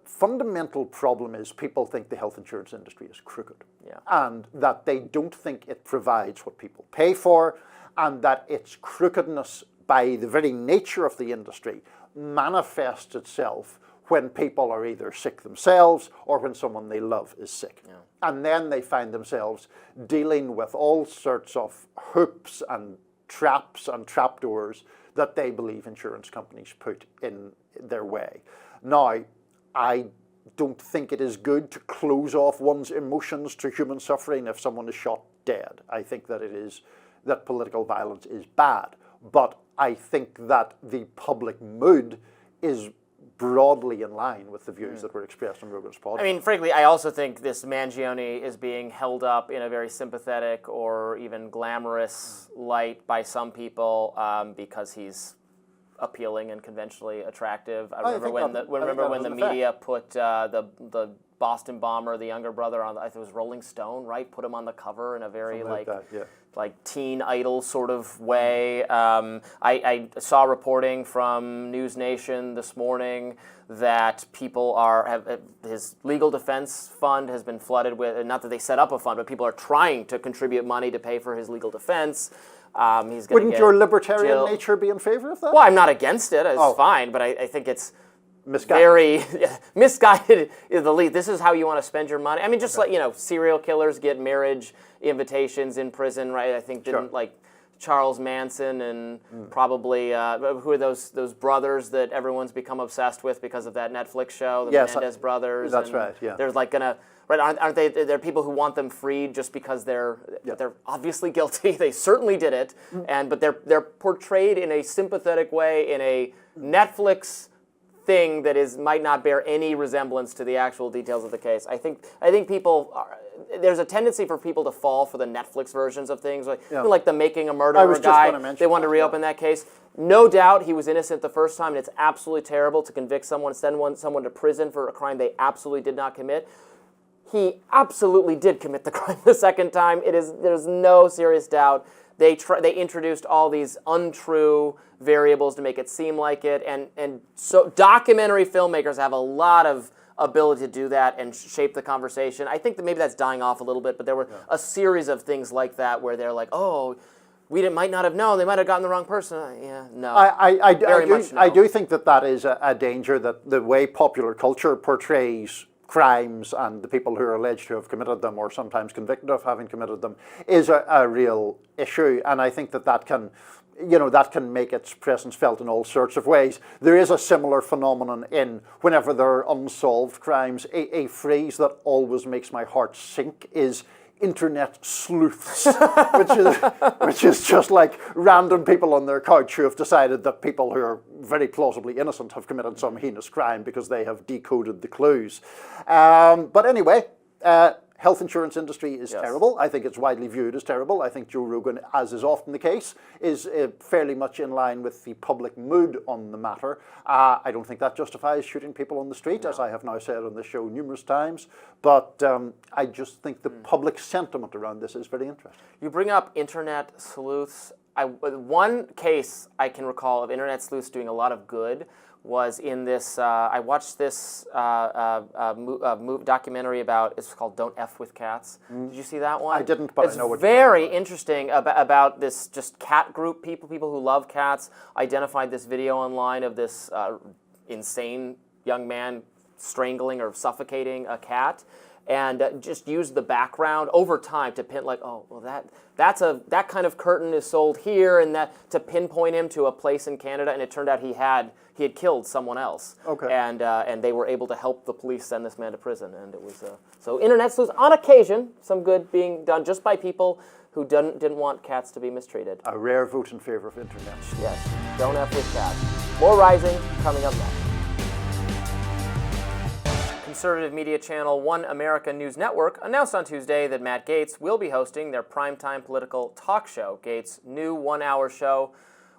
fundamental problem is people think the health insurance industry is crooked, and that they don't think it provides what people pay for, and that its crookedness, by the very nature of the industry, manifests itself when people are either sick themselves or when someone they love is sick. Yeah. And then they find themselves dealing with all sorts of hoops and traps and trapdoors that they believe insurance companies put in their way. Now, I don't think it is good to close off one's emotions to human suffering if someone is shot dead. I think that political violence is bad. But I think that the public mood is broadly in line with the views that were expressed on Rogan's podcast. I mean, frankly, I also think this Mangione is being held up in a very sympathetic or even glamorous light by some people because he's appealing and conventionally attractive. I remember when the media put the Boston bomber, the younger brother, on I think it was Rolling Stone, right? Put him on the cover in a very like teen idol sort of way. I saw reporting from News Nation this morning that people his legal defense fund has been flooded with, not that they set up a fund, but people are trying to contribute money to pay for his legal defense. Wouldn't your libertarian nature be in favor of that? Well, I'm not against it. It's fine, but I think it's misguided. Very misguided is the lead. This is how you want to spend your money. I mean, just like, serial killers get marriage invitations in prison, right? I think like Charles Manson and probably who are those brothers that everyone's become obsessed with because of that Netflix show, the Menendez brothers. That's right. Yeah. There's like aren't they? There are people who want them freed just because they're obviously guilty. They certainly did it, but they're portrayed in a sympathetic way in a Netflix thing that might not bear any resemblance to the actual details of the case. I think people there's a tendency for people to fall for the Netflix versions of things, like the Making a Murderer guy. They wanted to reopen that case. No doubt he was innocent the first time, and it's absolutely terrible to convict someone, send someone to prison for a crime they absolutely did not commit. he absolutely did commit the crime the second time. There's no serious doubt. They introduced all these untrue variables to make it seem like it, and so documentary filmmakers have a lot of ability to do that and shape the conversation. I think that maybe that's dying off a little bit, but there were a series of things like that where they're like, oh, might not have known. They might have gotten the wrong person. Yeah, no. I do think that is a danger, that the way popular culture portrays crimes and the people who are alleged to have committed them or sometimes convicted of having committed them is a real issue. And I think that can make its presence felt in all sorts of ways. There is a similar phenomenon in whenever there are unsolved crimes. A phrase that always makes my heart sink is internet sleuths, which is just like random people on their couch who have decided that people who are very plausibly innocent have committed some heinous crime because they have decoded the clues. But anyway, health insurance industry is terrible. I think it's widely viewed as terrible. I think Joe Rogan, as is often the case, is fairly much in line with the public mood on the matter. I don't think that justifies shooting people on the street, as I have now said on this show numerous times. But I just think the public sentiment around this is very interesting. You bring up internet sleuths. One case I can recall of internet sleuths doing a lot of good was in this, I watched this documentary about, it's called Don't F With Cats. Did you see that one? I didn't, but it's I know what you're talking about. Very interesting about this just cat group, people who love cats, identified this video online of this insane young man strangling or suffocating a cat, and just used the background over time to pin, like, oh, well, that kind of curtain is sold here, and that to pinpoint him to a place in Canada, and it turned out he had killed someone else. Okay. And they were able to help the police send this man to prison, and it was so internet sleuths, on occasion, some good being done just by people who didn't want cats to be mistreated. A rare vote in favor of internet. Yes, don't F with cats. More Rising coming up next. Conservative media channel One America News Network announced on Tuesday that Matt Gaetz will be hosting their primetime political talk show. Gaetz' new one-hour show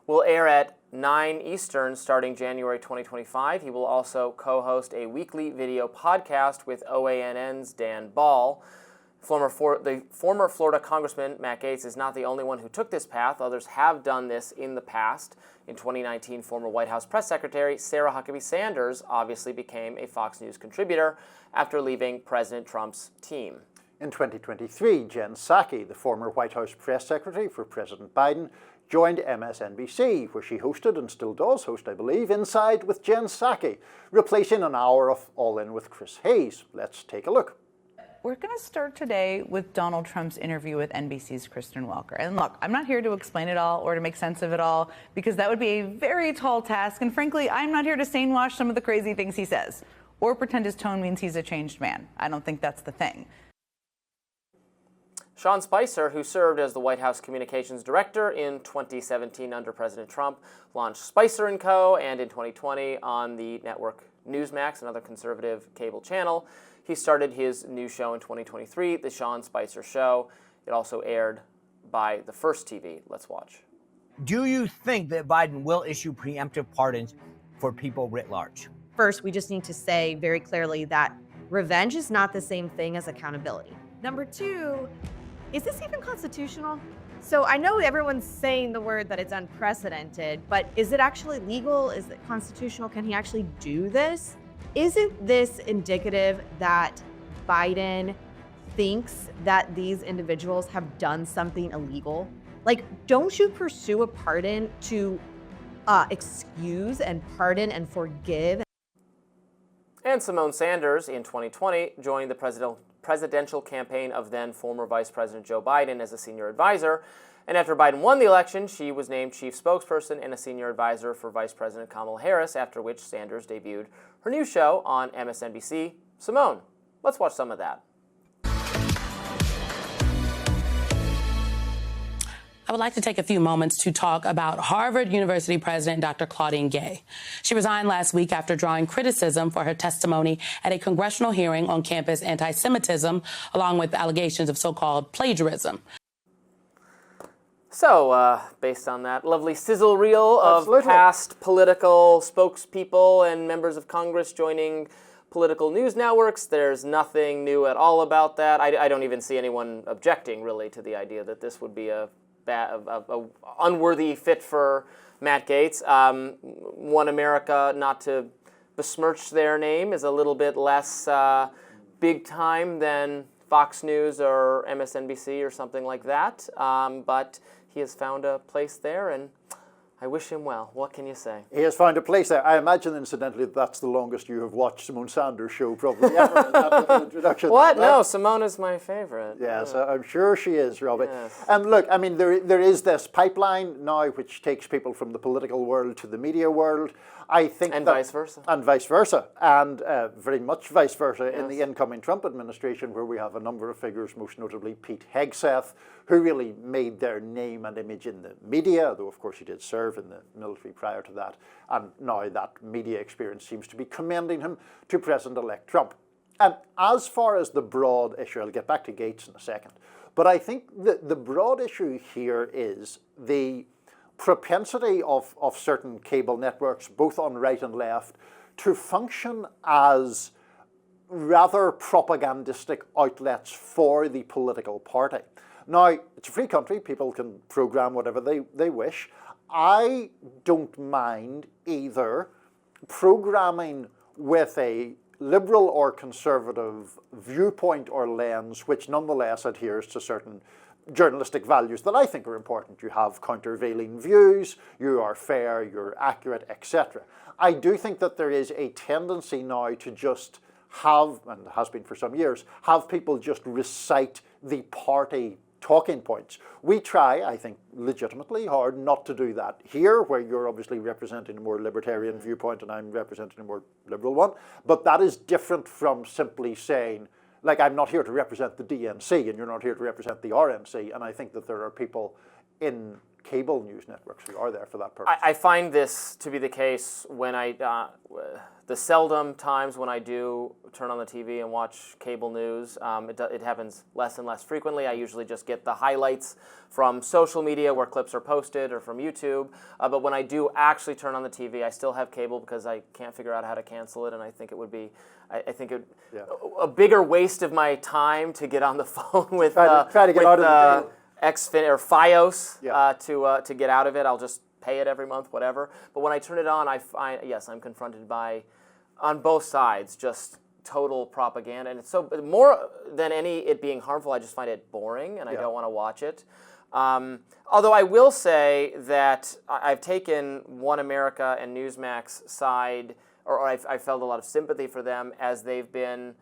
will air at 9 Eastern starting January 2025. He will also co-host a weekly video podcast with OANN's Dan Ball. The former Florida Congressman Matt Gaetz is not the only one who took this path. Others have done this in the past. In 2019, former White House Press Secretary Sarah Huckabee Sanders obviously became a Fox News contributor after leaving President Trump's team. In 2023, Jen Psaki, the former White House Press Secretary for President Biden, joined MSNBC, where she hosted and still does host, I believe, Inside with Jen Psaki, replacing an hour of All In with Chris Hayes. Let's take a look. We're going to start today with Donald Trump's interview with NBC's Kristen Welker. And look, I'm not here to explain it all or to make sense of it all, because that would be a very tall task. And frankly, I'm not here to sane wash some of the crazy things he says or pretend his tone means he's a changed man. I don't think that's the thing. Sean Spicer, who served as the White House Communications Director in 2017 under President Trump, launched Spicer & Co. and in 2020 on the network Newsmax, another conservative cable channel. He started his new show in 2023, The Sean Spicer Show. It also aired by the First TV. Let's watch. Do you think that Biden will issue preemptive pardons for people writ large? First, we just need to say very clearly that revenge is not the same thing as accountability. Number two, is this even constitutional? So I know everyone's saying the word that it's unprecedented, but is it actually legal? Is it constitutional? Can he actually do this? Isn't this indicative that Biden thinks that these individuals have done something illegal? Like, don't you pursue a pardon to excuse and pardon and forgive? And Simone Sanders, in 2020, joined the presidential campaign of then former Vice President Joe Biden as a senior advisor. And after Biden won the election, she was named chief spokesperson and a senior advisor for Vice President Kamala Harris, after which Sanders debuted her new show on MSNBC, Simone. Let's watch some of that. I would like to take a few moments to talk about Harvard University President Dr. Claudine Gay. She resigned last week after drawing criticism for her testimony at a congressional hearing on campus anti-Semitism, along with allegations of so-called plagiarism. So, based on that lovely sizzle reel of Absolutely. past political spokespeople and members of Congress joining political news networks. There's nothing new at all about that. I don't even see anyone objecting, really, to the idea that this would be a unworthy fit for Matt Gaetz. One America, not to besmirch their name, is a little bit less big time than Fox News or MSNBC or something like that. But he has found a place there, and I wish him well. What can you say? He has found a place there. I imagine, incidentally, that's the longest you have watched Simone Sanders' show probably ever. In that little introduction. What? No, Simone is my favorite. Yes, I'm sure she is, Robby. Yes. And look, I mean, there is this pipeline now which takes people from the political world to the media world. I think vice versa. And vice versa. And very much vice versa in Yes. the incoming Trump administration, where we have a number of figures, most notably Pete Hegseth, who really made their name and image in the media, though of course he did serve in the military prior to that. And now that media experience seems to be commending him to President-elect Trump. And as far as the broad issue, I'll get back to Gaetz in a second, but I think the broad issue here is the propensity of certain cable networks, both on right and left, to function as rather propagandistic outlets for the political party. Now, it's a free country, people can program whatever they wish. I don't mind either programming with a liberal or conservative viewpoint or lens, which nonetheless adheres to certain journalistic values that I think are important. You have countervailing views, you are fair, you're accurate, etc. I do think that there is a tendency now to just have, and has been for some years, have people just recite the party talking points. We try, I think, legitimately hard not to do that here, where you're obviously representing a more libertarian viewpoint and I'm representing a more liberal one. But that is different from simply saying, like, I'm not here to represent the DNC and you're not here to represent the RNC. And I think that there are people in cable news networks who are there for that purpose. I find this to be the case when the seldom times when I do turn on the TV and watch cable news. It happens less and less frequently. I usually just get the highlights from social media where clips are posted or from YouTube. But when I do actually turn on the TV, I still have cable because I can't figure out how to cancel it, and I think it would be, a bigger waste of my time to get on the phone with try to get out of the deal. Xfin or FiOS to get out of it. I'll just pay it every month, whatever. But when I turn it on, I find, yes, I'm confronted by, on both sides, just total propaganda. And it's so, more than it being harmful, I just find it boring and I don't want to watch it. Although I will say that I've taken One America and Newsmax's side, or I felt a lot of sympathy for them as they've been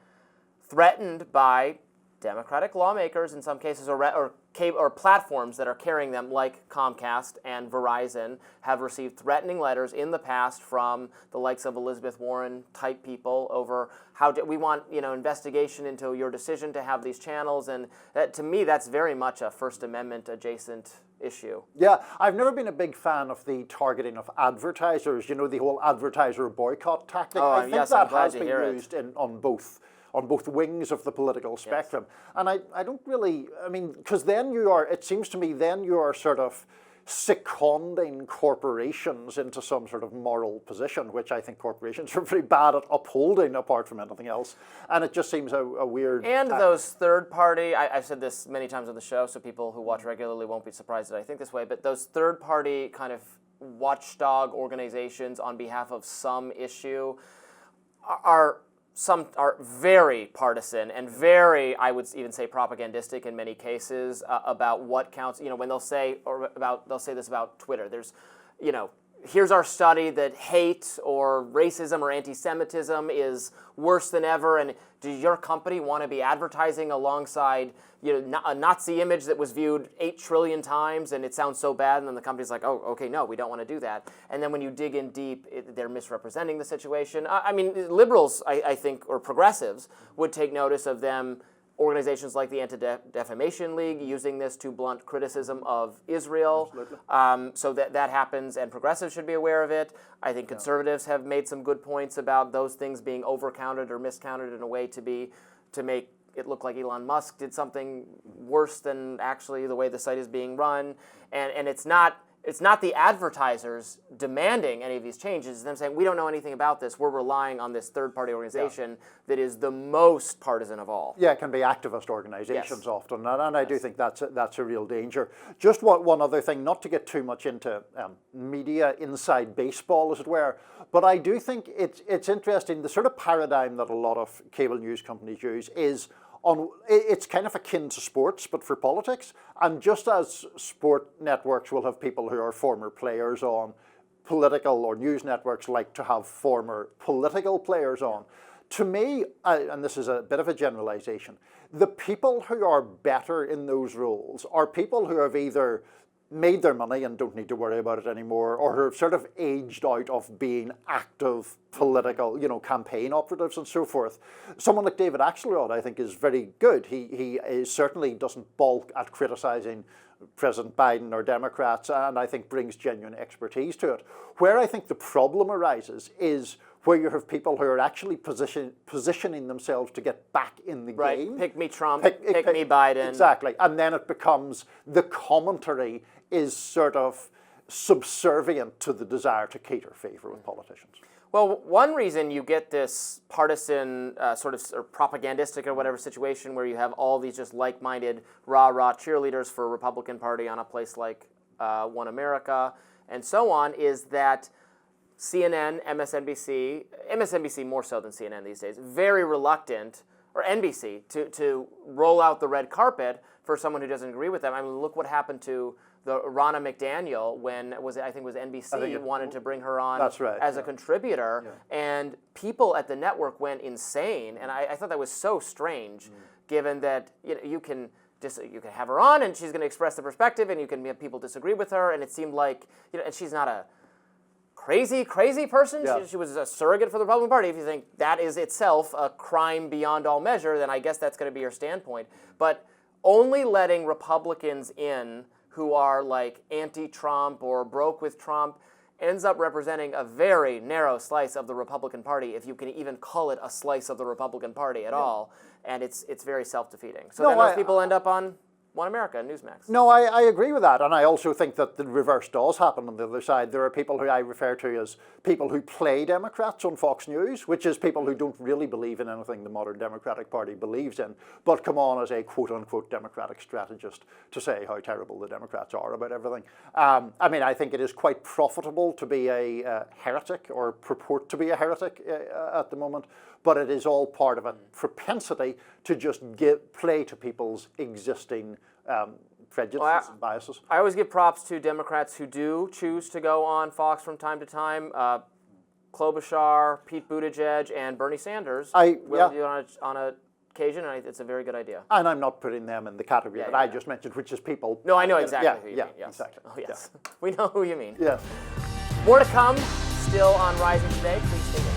threatened by Democratic lawmakers in some cases, or platforms that are carrying them, like Comcast and Verizon, have received threatening letters in the past from the likes of Elizabeth Warren type people over how we want investigation into your decision to have these channels, and that, to me, that's very much a First Amendment adjacent issue. Yeah, I've never been a big fan of the targeting of advertisers. The whole advertiser boycott tactic. I think that has been used on both wings of the political spectrum. Yes. And I don't really, because then it seems to me, then you are sort of seconding corporations into some sort of moral position, which I think corporations are very bad at upholding apart from anything else. And it just seems a weird... And those third-party, I've said this many times on the show, so people who watch regularly won't be surprised that I think this way, but those third-party kind of watchdog organizations on behalf of some issue are very partisan and very, I would even say, propagandistic in many cases about what counts. When they'll say this about Twitter. There's, here's our study that hate or racism or anti-Semitism is worse than ever, and does your company want to be advertising alongside a Nazi image that was viewed 8 trillion times and it sounds so bad, and then the company's like, oh, okay, no, we don't want to do that. And then when you dig in deep, they're misrepresenting the situation. Liberals, I think, or progressives, would take notice of them, organizations like the Anti-Defamation League using this to blunt criticism of Israel. So that happens, and progressives should be aware of it. I think conservatives have made some good points about those things being overcounted or miscounted in a way to make it look like Elon Musk did something worse than actually the way the site is being run. And it's not, it's not the advertisers demanding any of these changes. It's them saying, we don't know anything about this. We're relying on this third-party organization that is the most partisan of all. Yeah, it can be activist organizations often, and I do think that's a real danger. Just one other thing, not to get too much into media inside baseball, as it were, but I do think it's interesting, the sort of paradigm that a lot of cable news companies use is it's kind of akin to sports, but for politics. And just as sport networks will have people who are former players on, political or news networks like to have former political players on. To me, and this is a bit of a generalization, the people who are better in those roles are people who have either made their money and don't need to worry about it anymore, or who have sort of aged out of being active political, campaign operatives and so forth. Someone like David Axelrod, I think, is very good. He certainly doesn't balk at criticizing President Biden or Democrats, and I think brings genuine expertise to it. Where I think the problem arises is where you have people who are actually positioning themselves to get back in the game. Pick me Trump, pick me Biden. Exactly. And then it becomes, the commentary is sort of subservient to the desire to cater favor with politicians. Well, one reason you get this partisan or propagandistic or whatever situation where you have all these just like-minded rah-rah cheerleaders for a Republican Party on a place like One America and so on is that CNN, MSNBC more so than CNN these days, very reluctant, or NBC, to roll out the red carpet for someone who doesn't agree with them. I mean, look what happened to the Ronna McDaniel when I think it was NBC wanted to bring her on as a contributor, and people at the network went insane, and I thought that was so strange, given that you can have her on and she's going to express the perspective, and you can have people disagree with her, and it seemed like and she's not a crazy person. Yeah. She was a surrogate for the Republican Party. If you think that is itself a crime beyond all measure, then I guess that's going to be your standpoint. But only letting Republicans in who are like anti-Trump or broke with Trump ends up representing a very narrow slice of the Republican Party, if you can even call it a slice of the Republican Party at all. And it's very self-defeating. So then those people end up on One America, Newsmax. No, I agree with that, and I also think that the reverse does happen on the other side. There are people who I refer to as people who play Democrats on Fox News, which is people who don't really believe in anything the modern Democratic Party believes in, but come on as a quote-unquote Democratic strategist to say how terrible the Democrats are about everything. I mean, I think it is quite profitable to be a heretic or purport to be a heretic at the moment, but it is all part of a propensity to just play to people's existing prejudices and biases. I always give props to Democrats who do choose to go on Fox from time to time. Klobuchar, Pete Buttigieg, and Bernie Sanders will do it on occasion, and it's a very good idea. And I'm not putting them in the category that I just mentioned, which is people... No, I know exactly who you mean. Yes. Exactly. Oh, yes. Yeah. We know who you mean. Yes. More to come, still on Rising Today. Please stay with us.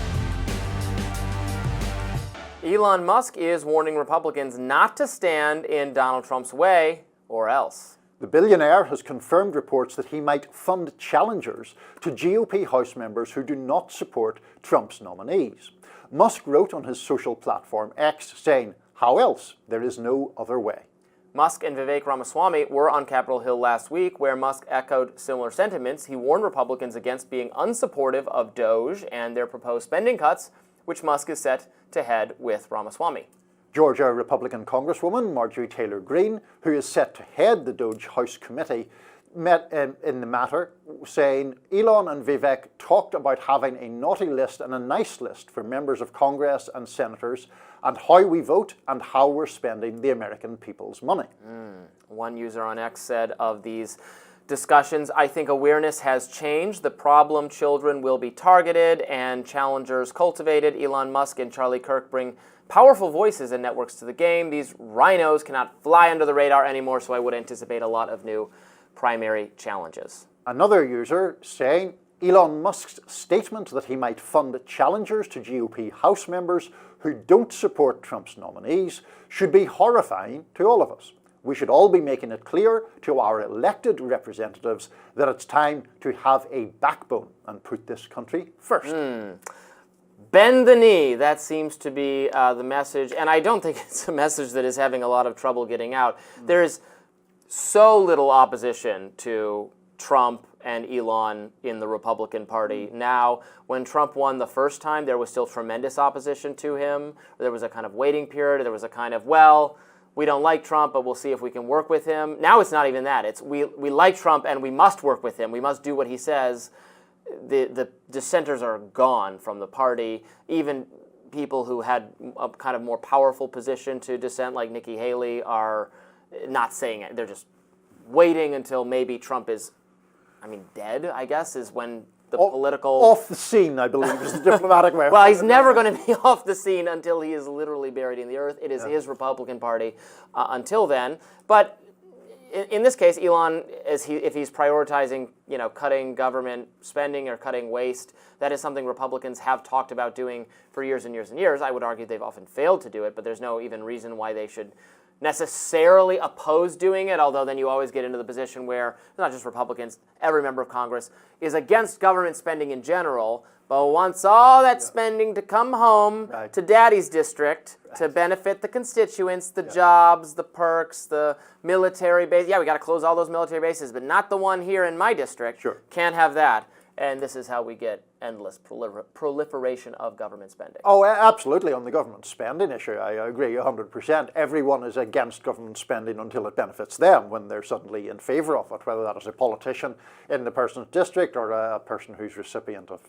Elon Musk is warning Republicans not to stand in Donald Trump's way, or else. The billionaire has confirmed reports that he might fund challengers to GOP House members who do not support Trump's nominees. Musk wrote on his social platform X saying, "How else? There is no other way." Musk and Vivek Ramaswamy were on Capitol Hill last week, where Musk echoed similar sentiments. He warned Republicans against being unsupportive of DOGE and their proposed spending cuts, which Musk is set to head with Ramaswamy. Georgia Republican Congresswoman Marjorie Taylor Greene, who is set to head the DOGE House Committee, met in the matter, saying Elon and Vivek talked about having a naughty list and a nice list for members of Congress and senators, and how we vote and how we're spending the American people's money. One user on X said of these discussions, "I think awareness has changed. The problem children will be targeted and challengers cultivated. Elon Musk and Charlie Kirk bring powerful voices and networks to the game. These rhinos cannot fly under the radar anymore, so I would anticipate a lot of new primary challenges." Another user saying Elon Musk's statement that he might fund challengers to GOP House members who don't support Trump's nominees should be horrifying to all of us. We should all be making it clear to our elected representatives that it's time to have a backbone and put this country first. Bend the knee, that seems to be the message, and I don't think it's a message that is having a lot of trouble getting out. There's so little opposition to Trump and Elon in the Republican Party. Now, when Trump won the first time, there was still tremendous opposition to him. There was a kind of waiting period. There was a kind of, well, we don't like Trump, but we'll see if we can work with him. Now it's not even that. It's we like Trump and we must work with him. We must do what he says. The dissenters are gone from the party. Even people who had a kind of more powerful position to dissent, like Nikki Haley, are not saying it. They're just waiting until maybe Trump is, dead, I guess, is when the political... Off the scene, I believe, is the diplomatic way. Well, he's never going to be off the scene until he is literally buried in the earth. It is his Republican Party until then. But in this case, Elon, if he's prioritizing, cutting government spending or cutting waste, that is something Republicans have talked about doing for years and years and years. I would argue they've often failed to do it, but there's no even reason why they should necessarily oppose doing it, although then you always get into the position where, not just Republicans, every member of Congress is against government spending in general, but wants all that spending to come home to daddy's district to benefit the constituents, the jobs, the perks, the military base. Yeah, we got to close all those military bases, but not the one here in my district. Sure. Can't have that. And this is how we get endless proliferation of government spending. Oh, absolutely. On the government spending issue, I agree 100%. Everyone is against government spending until it benefits them, when they're suddenly in favour of it, whether that is a politician in the person's district or a person who's recipient of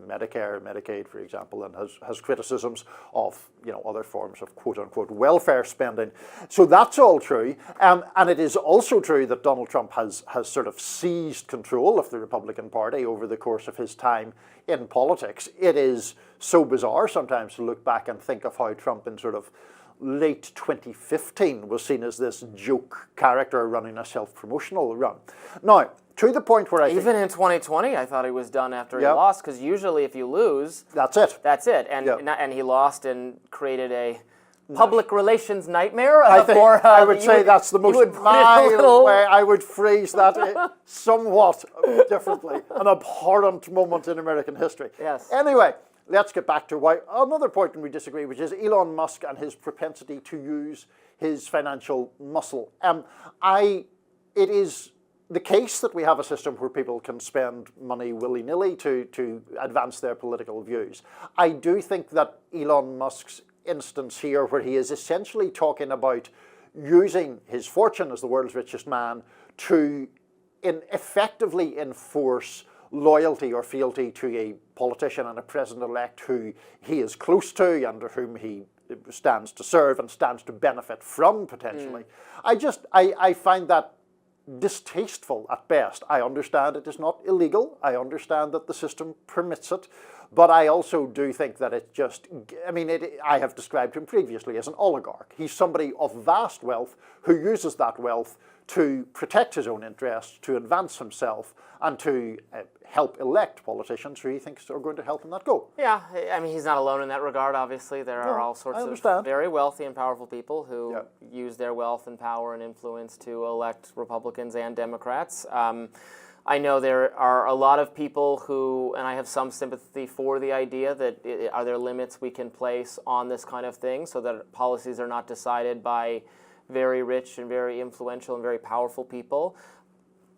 Medicare, Medicaid, for example, and has criticisms of other forms of quote-unquote welfare spending. So that's all true. And it is also true that Donald Trump has sort of seized control of the Republican Party over the course of his time in politics. It is so bizarre sometimes to look back and think of how Trump in sort of late 2015 was seen as this joke character running a self-promotional run. Now, to the point where even in 2020, I thought he was done after he lost, because usually if you lose, that's it. That's it. And he lost and created a public relations nightmare. I would say that's the most mild way I would phrase that somewhat differently. An abhorrent moment in American history. Yes. Anyway, let's get back to another point when we disagree, which is Elon Musk and his propensity to use his financial muscle. It is the case that we have a system where people can spend money willy-nilly to advance their political views. I do think that Elon Musk's instance here, where he is essentially talking about using his fortune as the world's richest man to effectively enforce loyalty or fealty to a politician and a president-elect who he is close to and whom he stands to serve and stands to benefit from potentially. I find that distasteful at best. I understand it is not illegal. I understand that the system permits it. But I also do think that it just, I have described him previously as an oligarch. He's somebody of vast wealth who uses that wealth to protect his own interests, to advance himself, and to help elect politicians who he thinks are going to help him that goal. Yeah, he's not alone in that regard, obviously. There are all sorts of very wealthy and powerful people who use their wealth and power and influence to elect Republicans and Democrats. I know there are a lot of people who, and I have some sympathy for the idea that are there limits we can place on this kind of thing so that policies are not decided by very rich and very influential and very powerful people.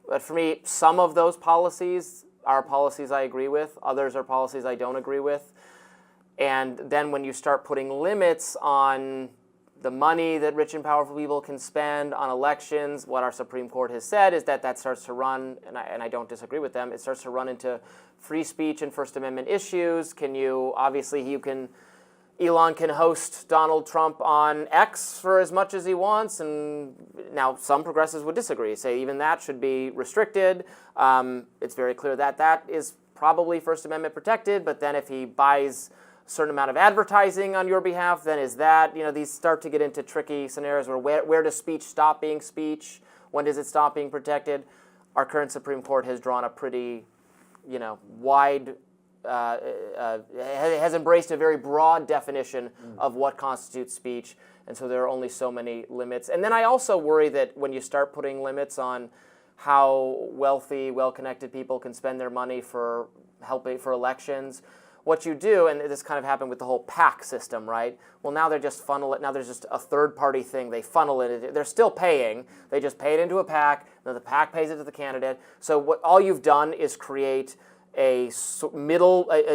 But for me, some of those policies are policies I agree with. Others are policies I don't agree with. And then when you start putting limits on the money that rich and powerful people can spend on elections, what our Supreme Court has said is that starts to run, and I don't disagree with them, it starts to run into free speech and First Amendment issues. Elon can host Donald Trump on X for as much as he wants, and now some progressives would disagree, say even that should be restricted. It's very clear that is probably First Amendment protected, but then if he buys certain amount of advertising on your behalf, then is that, these start to get into tricky scenarios where does speech stop being speech? When does it stop being protected? Our current Supreme Court has drawn a pretty, wide, has embraced a very broad definition of what constitutes speech, and so there are only so many limits. And then I also worry that when you start putting limits on how wealthy, well-connected people can spend their money for elections, what you do, and this kind of happened with the whole PAC system, right? Well, now they just funnel it. Now there's just a third-party thing. They funnel it. They're still paying. They just pay it into a PAC. Then the PAC pays it to the candidate. So all you've done is create a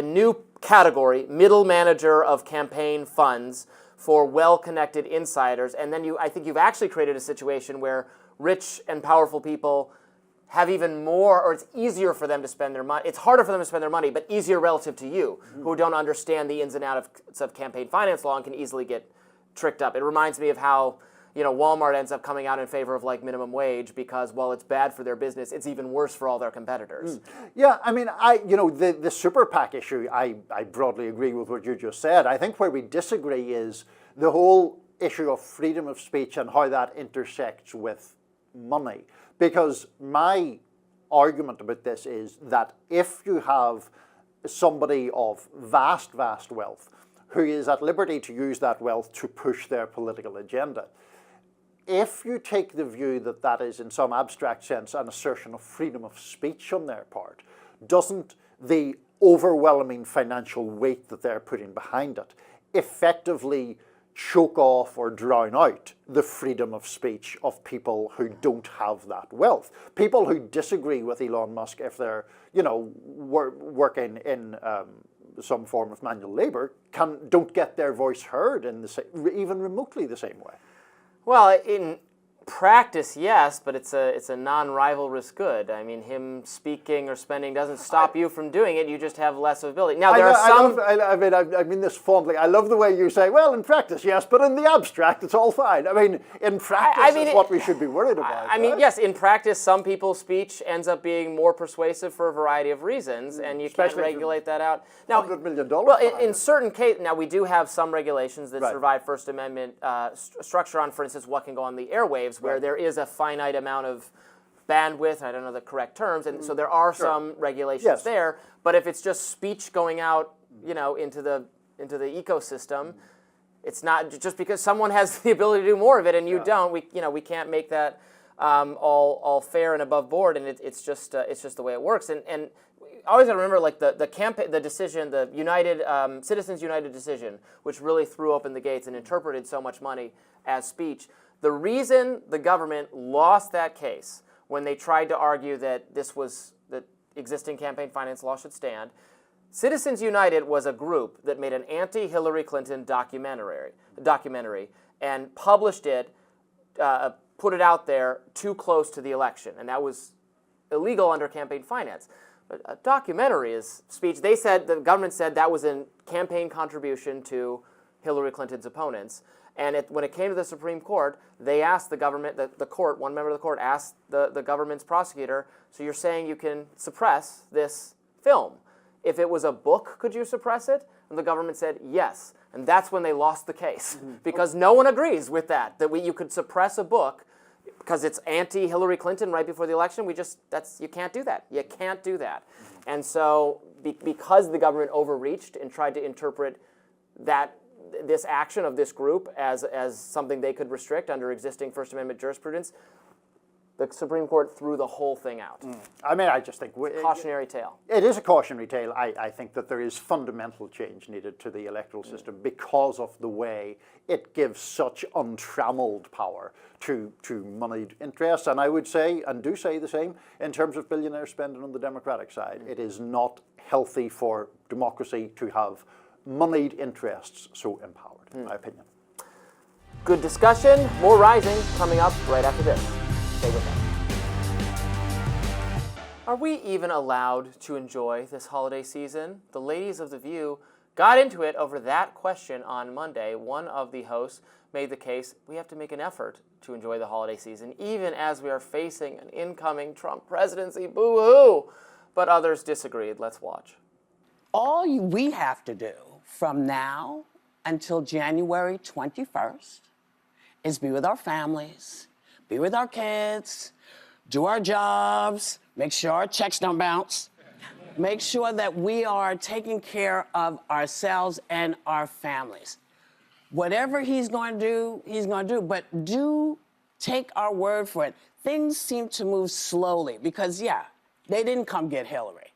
new category, middle manager of campaign funds for well-connected insiders. And then I think you've actually created a situation where rich and powerful people have even more, or it's easier for them to spend their money. It's harder for them to spend their money, but easier relative to you, who don't understand the ins and outs of campaign finance law and can easily get tricked up. It reminds me of how Walmart ends up coming out in favor of like minimum wage because while it's bad for their business, it's even worse for all their competitors. Yeah, I mean, the super PAC issue, I broadly agree with what you just said. I think where we disagree is the whole issue of freedom of speech and how that intersects with money. Because my argument about this is that if you have somebody of vast, vast wealth who is at liberty to use that wealth to push their political agenda, if you take the view that that is in some abstract sense an assertion of freedom of speech on their part, doesn't the overwhelming financial weight that they're putting behind it effectively choke off or drown out the freedom of speech of people who don't have that wealth? People who disagree with Elon Musk, if they're, working in some form of manual labor, don't get their voice heard in even remotely the same way. Well, in practice, yes, but it's a non-rivalrous good. I mean, him speaking or spending doesn't stop you from doing it. You just have less of ability. Now, there are some... I mean this fondly. I love the way you say, well, in practice, yes, but in the abstract, it's all fine. I mean, in practice, it's what we should be worried about. I mean, yes, in practice, some people's speech ends up being more persuasive for a variety of reasons, and you can't regulate that out. Now, $100 million. Well, in certain cases, now we do have some regulations that survive First Amendment structure on, for instance, what can go on the airwaves, where there is a finite amount of bandwidth, I don't know the correct terms, and so there are some regulations there, but if it's just speech going out, into the ecosystem, it's not just because someone has the ability to do more of it and you don't, we can't make that all fair and above board, and it's just the way it works. And I always got to remember, like the campaign, the decision, the Citizens United decision, which really threw open the gates and interpreted so much money as speech. The reason the government lost that case when they tried to argue that that existing campaign finance law should stand, Citizens United was a group that made an anti-Hillary Clinton documentary and published it, put it out there too close to the election, and that was illegal under campaign finance. But a documentary is speech. The government said that was a campaign contribution to Hillary Clinton's opponents. And when it came to the Supreme Court, they asked the government, one member of the court asked the government's prosecutor, so you're saying you can suppress this film. If it was a book, could you suppress it? And the government said yes. And that's when they lost the case. Because no one agrees with that you could suppress a book because it's anti-Hillary Clinton right before the election. You can't do that. You can't do that. And so because the government overreached and tried to interpret this action of this group as something they could restrict under existing First Amendment jurisprudence, the Supreme Court threw the whole thing out. I mean, I just think... Cautionary tale. It is a cautionary tale. I think that there is fundamental change needed to the electoral system because of the way it gives such untrammeled power to moneyed interests. And I would say, and do say the same, in terms of billionaire spending on the Democratic side. It is not healthy for democracy to have moneyed interests so empowered, in my opinion. Good discussion. More Rising coming up right after this. Stay with us. Are we even allowed to enjoy this holiday season? The ladies of The View got into it over that question on Monday. One of the hosts made the case we have to make an effort to enjoy the holiday season, even as we are facing an incoming Trump presidency. Boo-hoo! But others disagreed. Let's watch. All we have to do from now until January 21st is be with our families, be with our kids, do our jobs, make sure our checks don't bounce, make sure that we are taking care of ourselves and our families. Whatever he's going to do, but do take our word for it. Things seem to move slowly because, they didn't come get Hillary.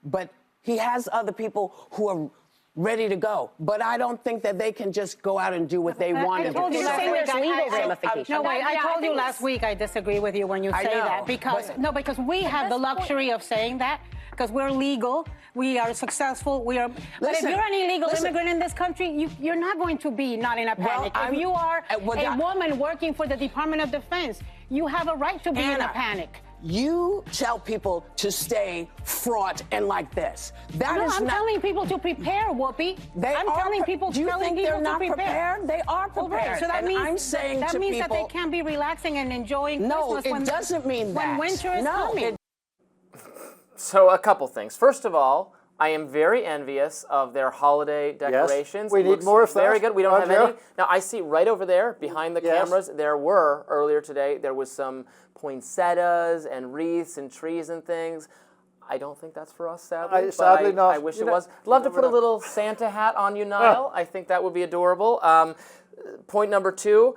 But He has other people who are ready to go. But I don't think that they can just go out and do what they want to do. I told you last week, legal ramifications. No, wait, I told you last week I disagree with you when you say that. Because we have the luxury of saying that. Because we're legal, we are successful, we are. But if you're an illegal immigrant in this country, you're not going to be not in a panic. If you are a woman working for the Department of Defense, you have a right to be in a panic. You tell people to stay fraught and like this. I'm telling people to prepare, Whoopi. I'm telling people to prepare. They are prepared. Right. So that means I'm saying that to means people, that they can be relaxing and enjoying Christmas. No, it doesn't mean that. When winter is coming. So a couple things. First of all, I am very envious of their holiday decorations. Yes, we need more of that. Very good. We don't have any. Now, I see right over there, behind the cameras, there were, earlier today, there was some poinsettias and wreaths and trees and things. I don't think that's for us, sadly. Sadly not. I wish it was. Love to put a little Santa hat on you, Niall. I think that would be adorable. Point number 2.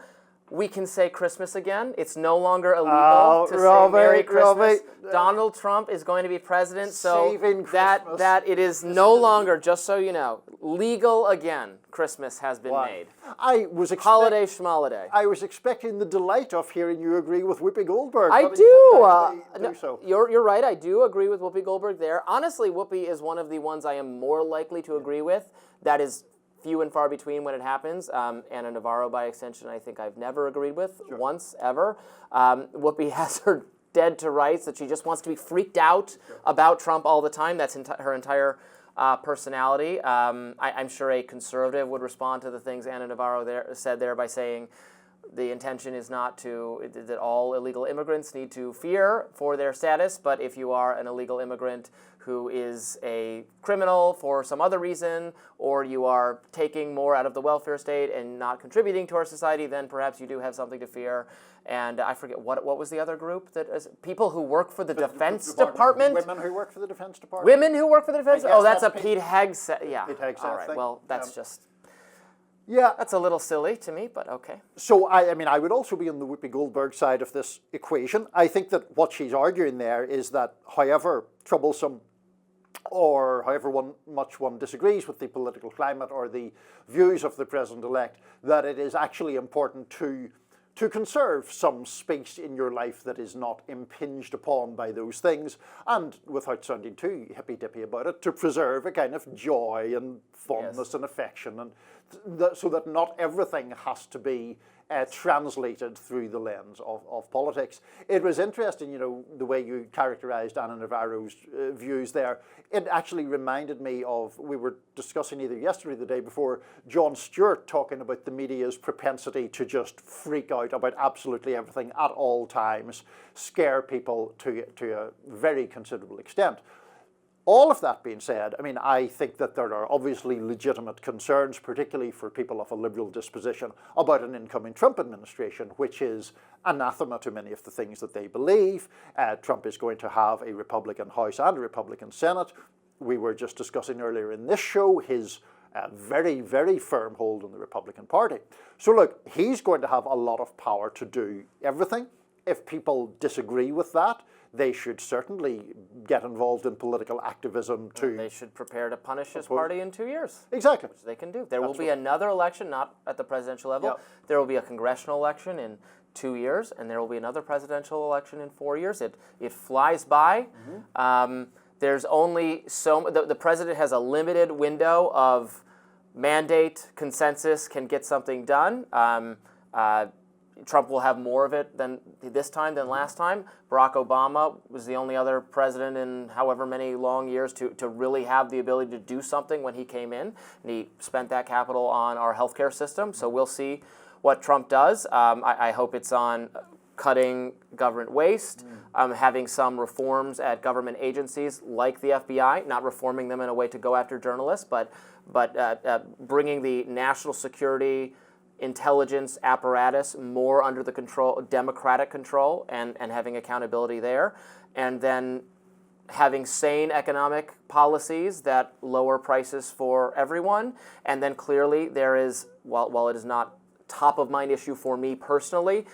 We can say Christmas again. It's no longer illegal to say Merry Christmas. Donald Trump is going to be president, so that it is no longer, just so you know, legal again. Christmas has been made. Holiday schmoliday. I was expecting the delight of hearing you agree with Whoopi Goldberg. I do. You're right. I do agree with Whoopi Goldberg there. Honestly, Whoopi is one of the ones I am more likely to agree with. That is few and far between when it happens. Anna Navarro, by extension, I think I've never agreed with once, ever. Whoopi has her dead to rights, that she just wants to be freaked out about Trump all the time. That's her entire personality. I'm sure a conservative would respond to the things Anna Navarro said there by saying the intention is not that all illegal immigrants need to fear for their status, but if you are an illegal immigrant who is a criminal for some other reason, or you are taking more out of the welfare state and not contributing to our society, then perhaps you do have something to fear. And I forget, what was the other group? People who work for the Defense Department? Women who work for the Defense Department? Women who work for the Defense Department? Oh, that's a Pete Hegseth. Yeah. Pete Hegseth all right, thing. well, that's just... Yeah. That's a little silly to me, but okay. So, I would also be on the Whoopi Goldberg side of this equation. I think that what she's arguing there is that however troublesome or however much one disagrees with the political climate or the views of the president-elect, that it is actually important to conserve some space in your life that is not impinged upon by those things, and without sounding too hippy-dippy about it, to preserve a kind of joy and fondness and affection, and so that not everything has to be translated through the lens of politics. It was interesting, the way you characterized Anna Navarro's views there. It actually reminded me of, we were discussing either yesterday or the day before, Jon Stewart talking about the media's propensity to just freak out about absolutely everything at all times, scare people to a very considerable extent. All of that being said, I think that there are obviously legitimate concerns, particularly for people of a liberal disposition, about an incoming Trump administration, which is anathema to many of the things that they believe. Trump is going to have a Republican House and a Republican Senate. We were just discussing earlier in this show his very, very firm hold on the Republican Party. So look, he's going to have a lot of power to do everything. If people disagree with that, they should certainly get involved in political activism to... They should prepare to punish his party in 2 years. Exactly. Which they can do. There will be another election, not at the presidential level. Yep. There will be a congressional election in 2 years, and there will be another presidential election in 4 years. It flies by. Mm-hmm. There's only the president has a limited window of mandate, consensus, can get something done. Trump will have more of it this time than last time. Barack Obama was the only other president in however many long years to really have the ability to do something when he came in. And he spent that capital on our healthcare system. So we'll see what Trump does. I hope it's on cutting government waste, having some reforms at government agencies like the FBI, not reforming them in a way to go after journalists, but bringing the national security intelligence apparatus more under the democratic control, and having accountability there, and then having sane economic policies that lower prices for everyone. And then clearly there is, while it is not top of mind issue for me personally,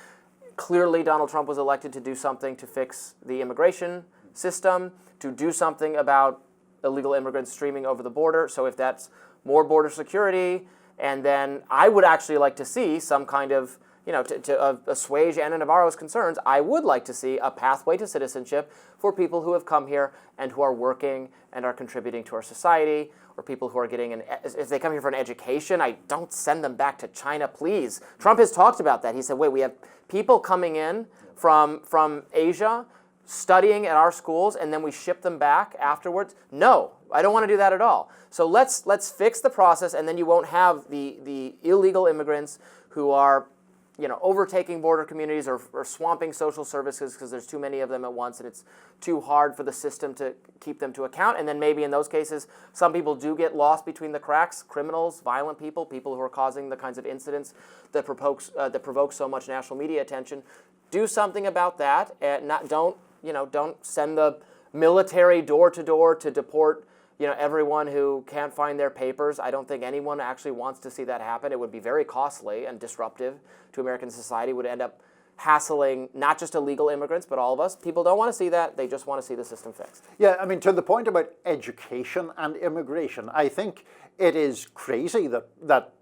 clearly Donald Trump was elected to do something to fix the immigration system, to do something about illegal immigrants streaming over the border. So if that's more border security, and then I would actually like to see some kind of, to assuage Anna Navarro's concerns, I would like to see a pathway to citizenship for people who have come here and who are working and are contributing to our society, or people who are getting if they come here for an education, I don't send them back to China, please. Trump has talked about that. He said, wait, we have people coming in from Asia studying at our schools, and then we ship them back afterwards. No, I don't want to do that at all. So let's fix the process, and then you won't have the illegal immigrants who are overtaking border communities or swamping social services because there's too many of them at once and it's too hard for the system to keep them to account. And then maybe in those cases, some people do get lost between the cracks, criminals, violent people who are causing the kinds of incidents that provoke so much national media attention. Do something about that, and don't send the military door to door to deport everyone who can't find their papers. I don't think anyone actually wants to see that happen. It would be very costly and disruptive to American society. Would end up hassling not just illegal immigrants, but all of us. People don't want to see that. They just want to see the system fixed. Yeah, I mean, to the point about education and immigration, I think it is crazy that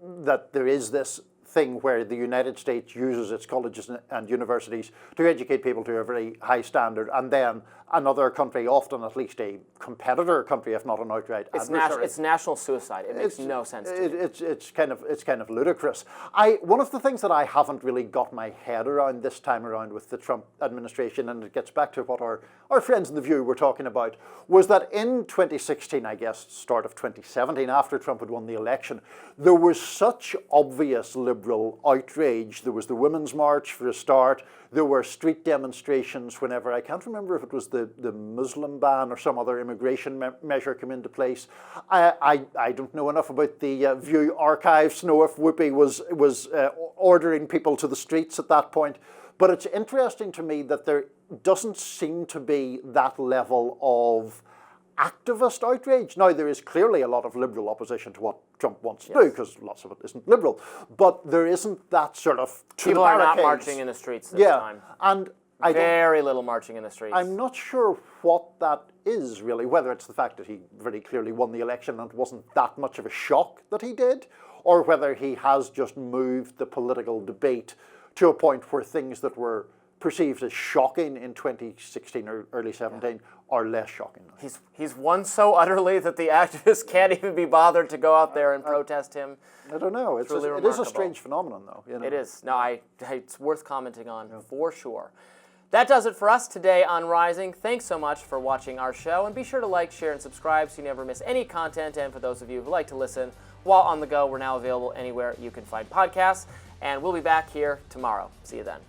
there is this thing where the United States uses its colleges and universities to educate people to a very high standard, and then another country, often at least a competitor country, if not an outright adversary. It's national suicide. It makes no sense to me. It's kind of ludicrous. One of the things that I haven't really got my head around this time around with the Trump administration, and it gets back to what our friends in The View were talking about, was that in 2016, I guess, start of 2017, after Trump had won the election, there was such obvious liberal outrage. There was the Women's March for a start. There were street demonstrations whenever, I can't remember if it was the Muslim ban or some other immigration measure came into place. I don't know enough about the View archives to know if Whoopi was ordering people to the streets at that point. But it's interesting to me that there doesn't seem to be that level of activist outrage. Now, there is clearly a lot of liberal opposition to what Trump wants to do, because lots of it isn't liberal. But there isn't that sort of people are not marching in the streets this time. And very little marching in the streets. I'm not sure what that is really, whether it's the fact that he very clearly won the election and it wasn't that much of a shock that he did, or whether he has just moved the political debate to a point where things that were perceived as shocking in 2016 or early 17 are less shocking now. He's won so utterly that the activists can't even be bothered to go out there and protest him. I don't know. It is a strange phenomenon, though. It is. No, it's worth commenting on for sure. That does it for us today on Rising. Thanks so much for watching our show, and be sure to like, share, and subscribe so you never miss any content. And for those of you who like to listen while on the go, we're now available anywhere you can find podcasts, and we'll be back here tomorrow. See you then.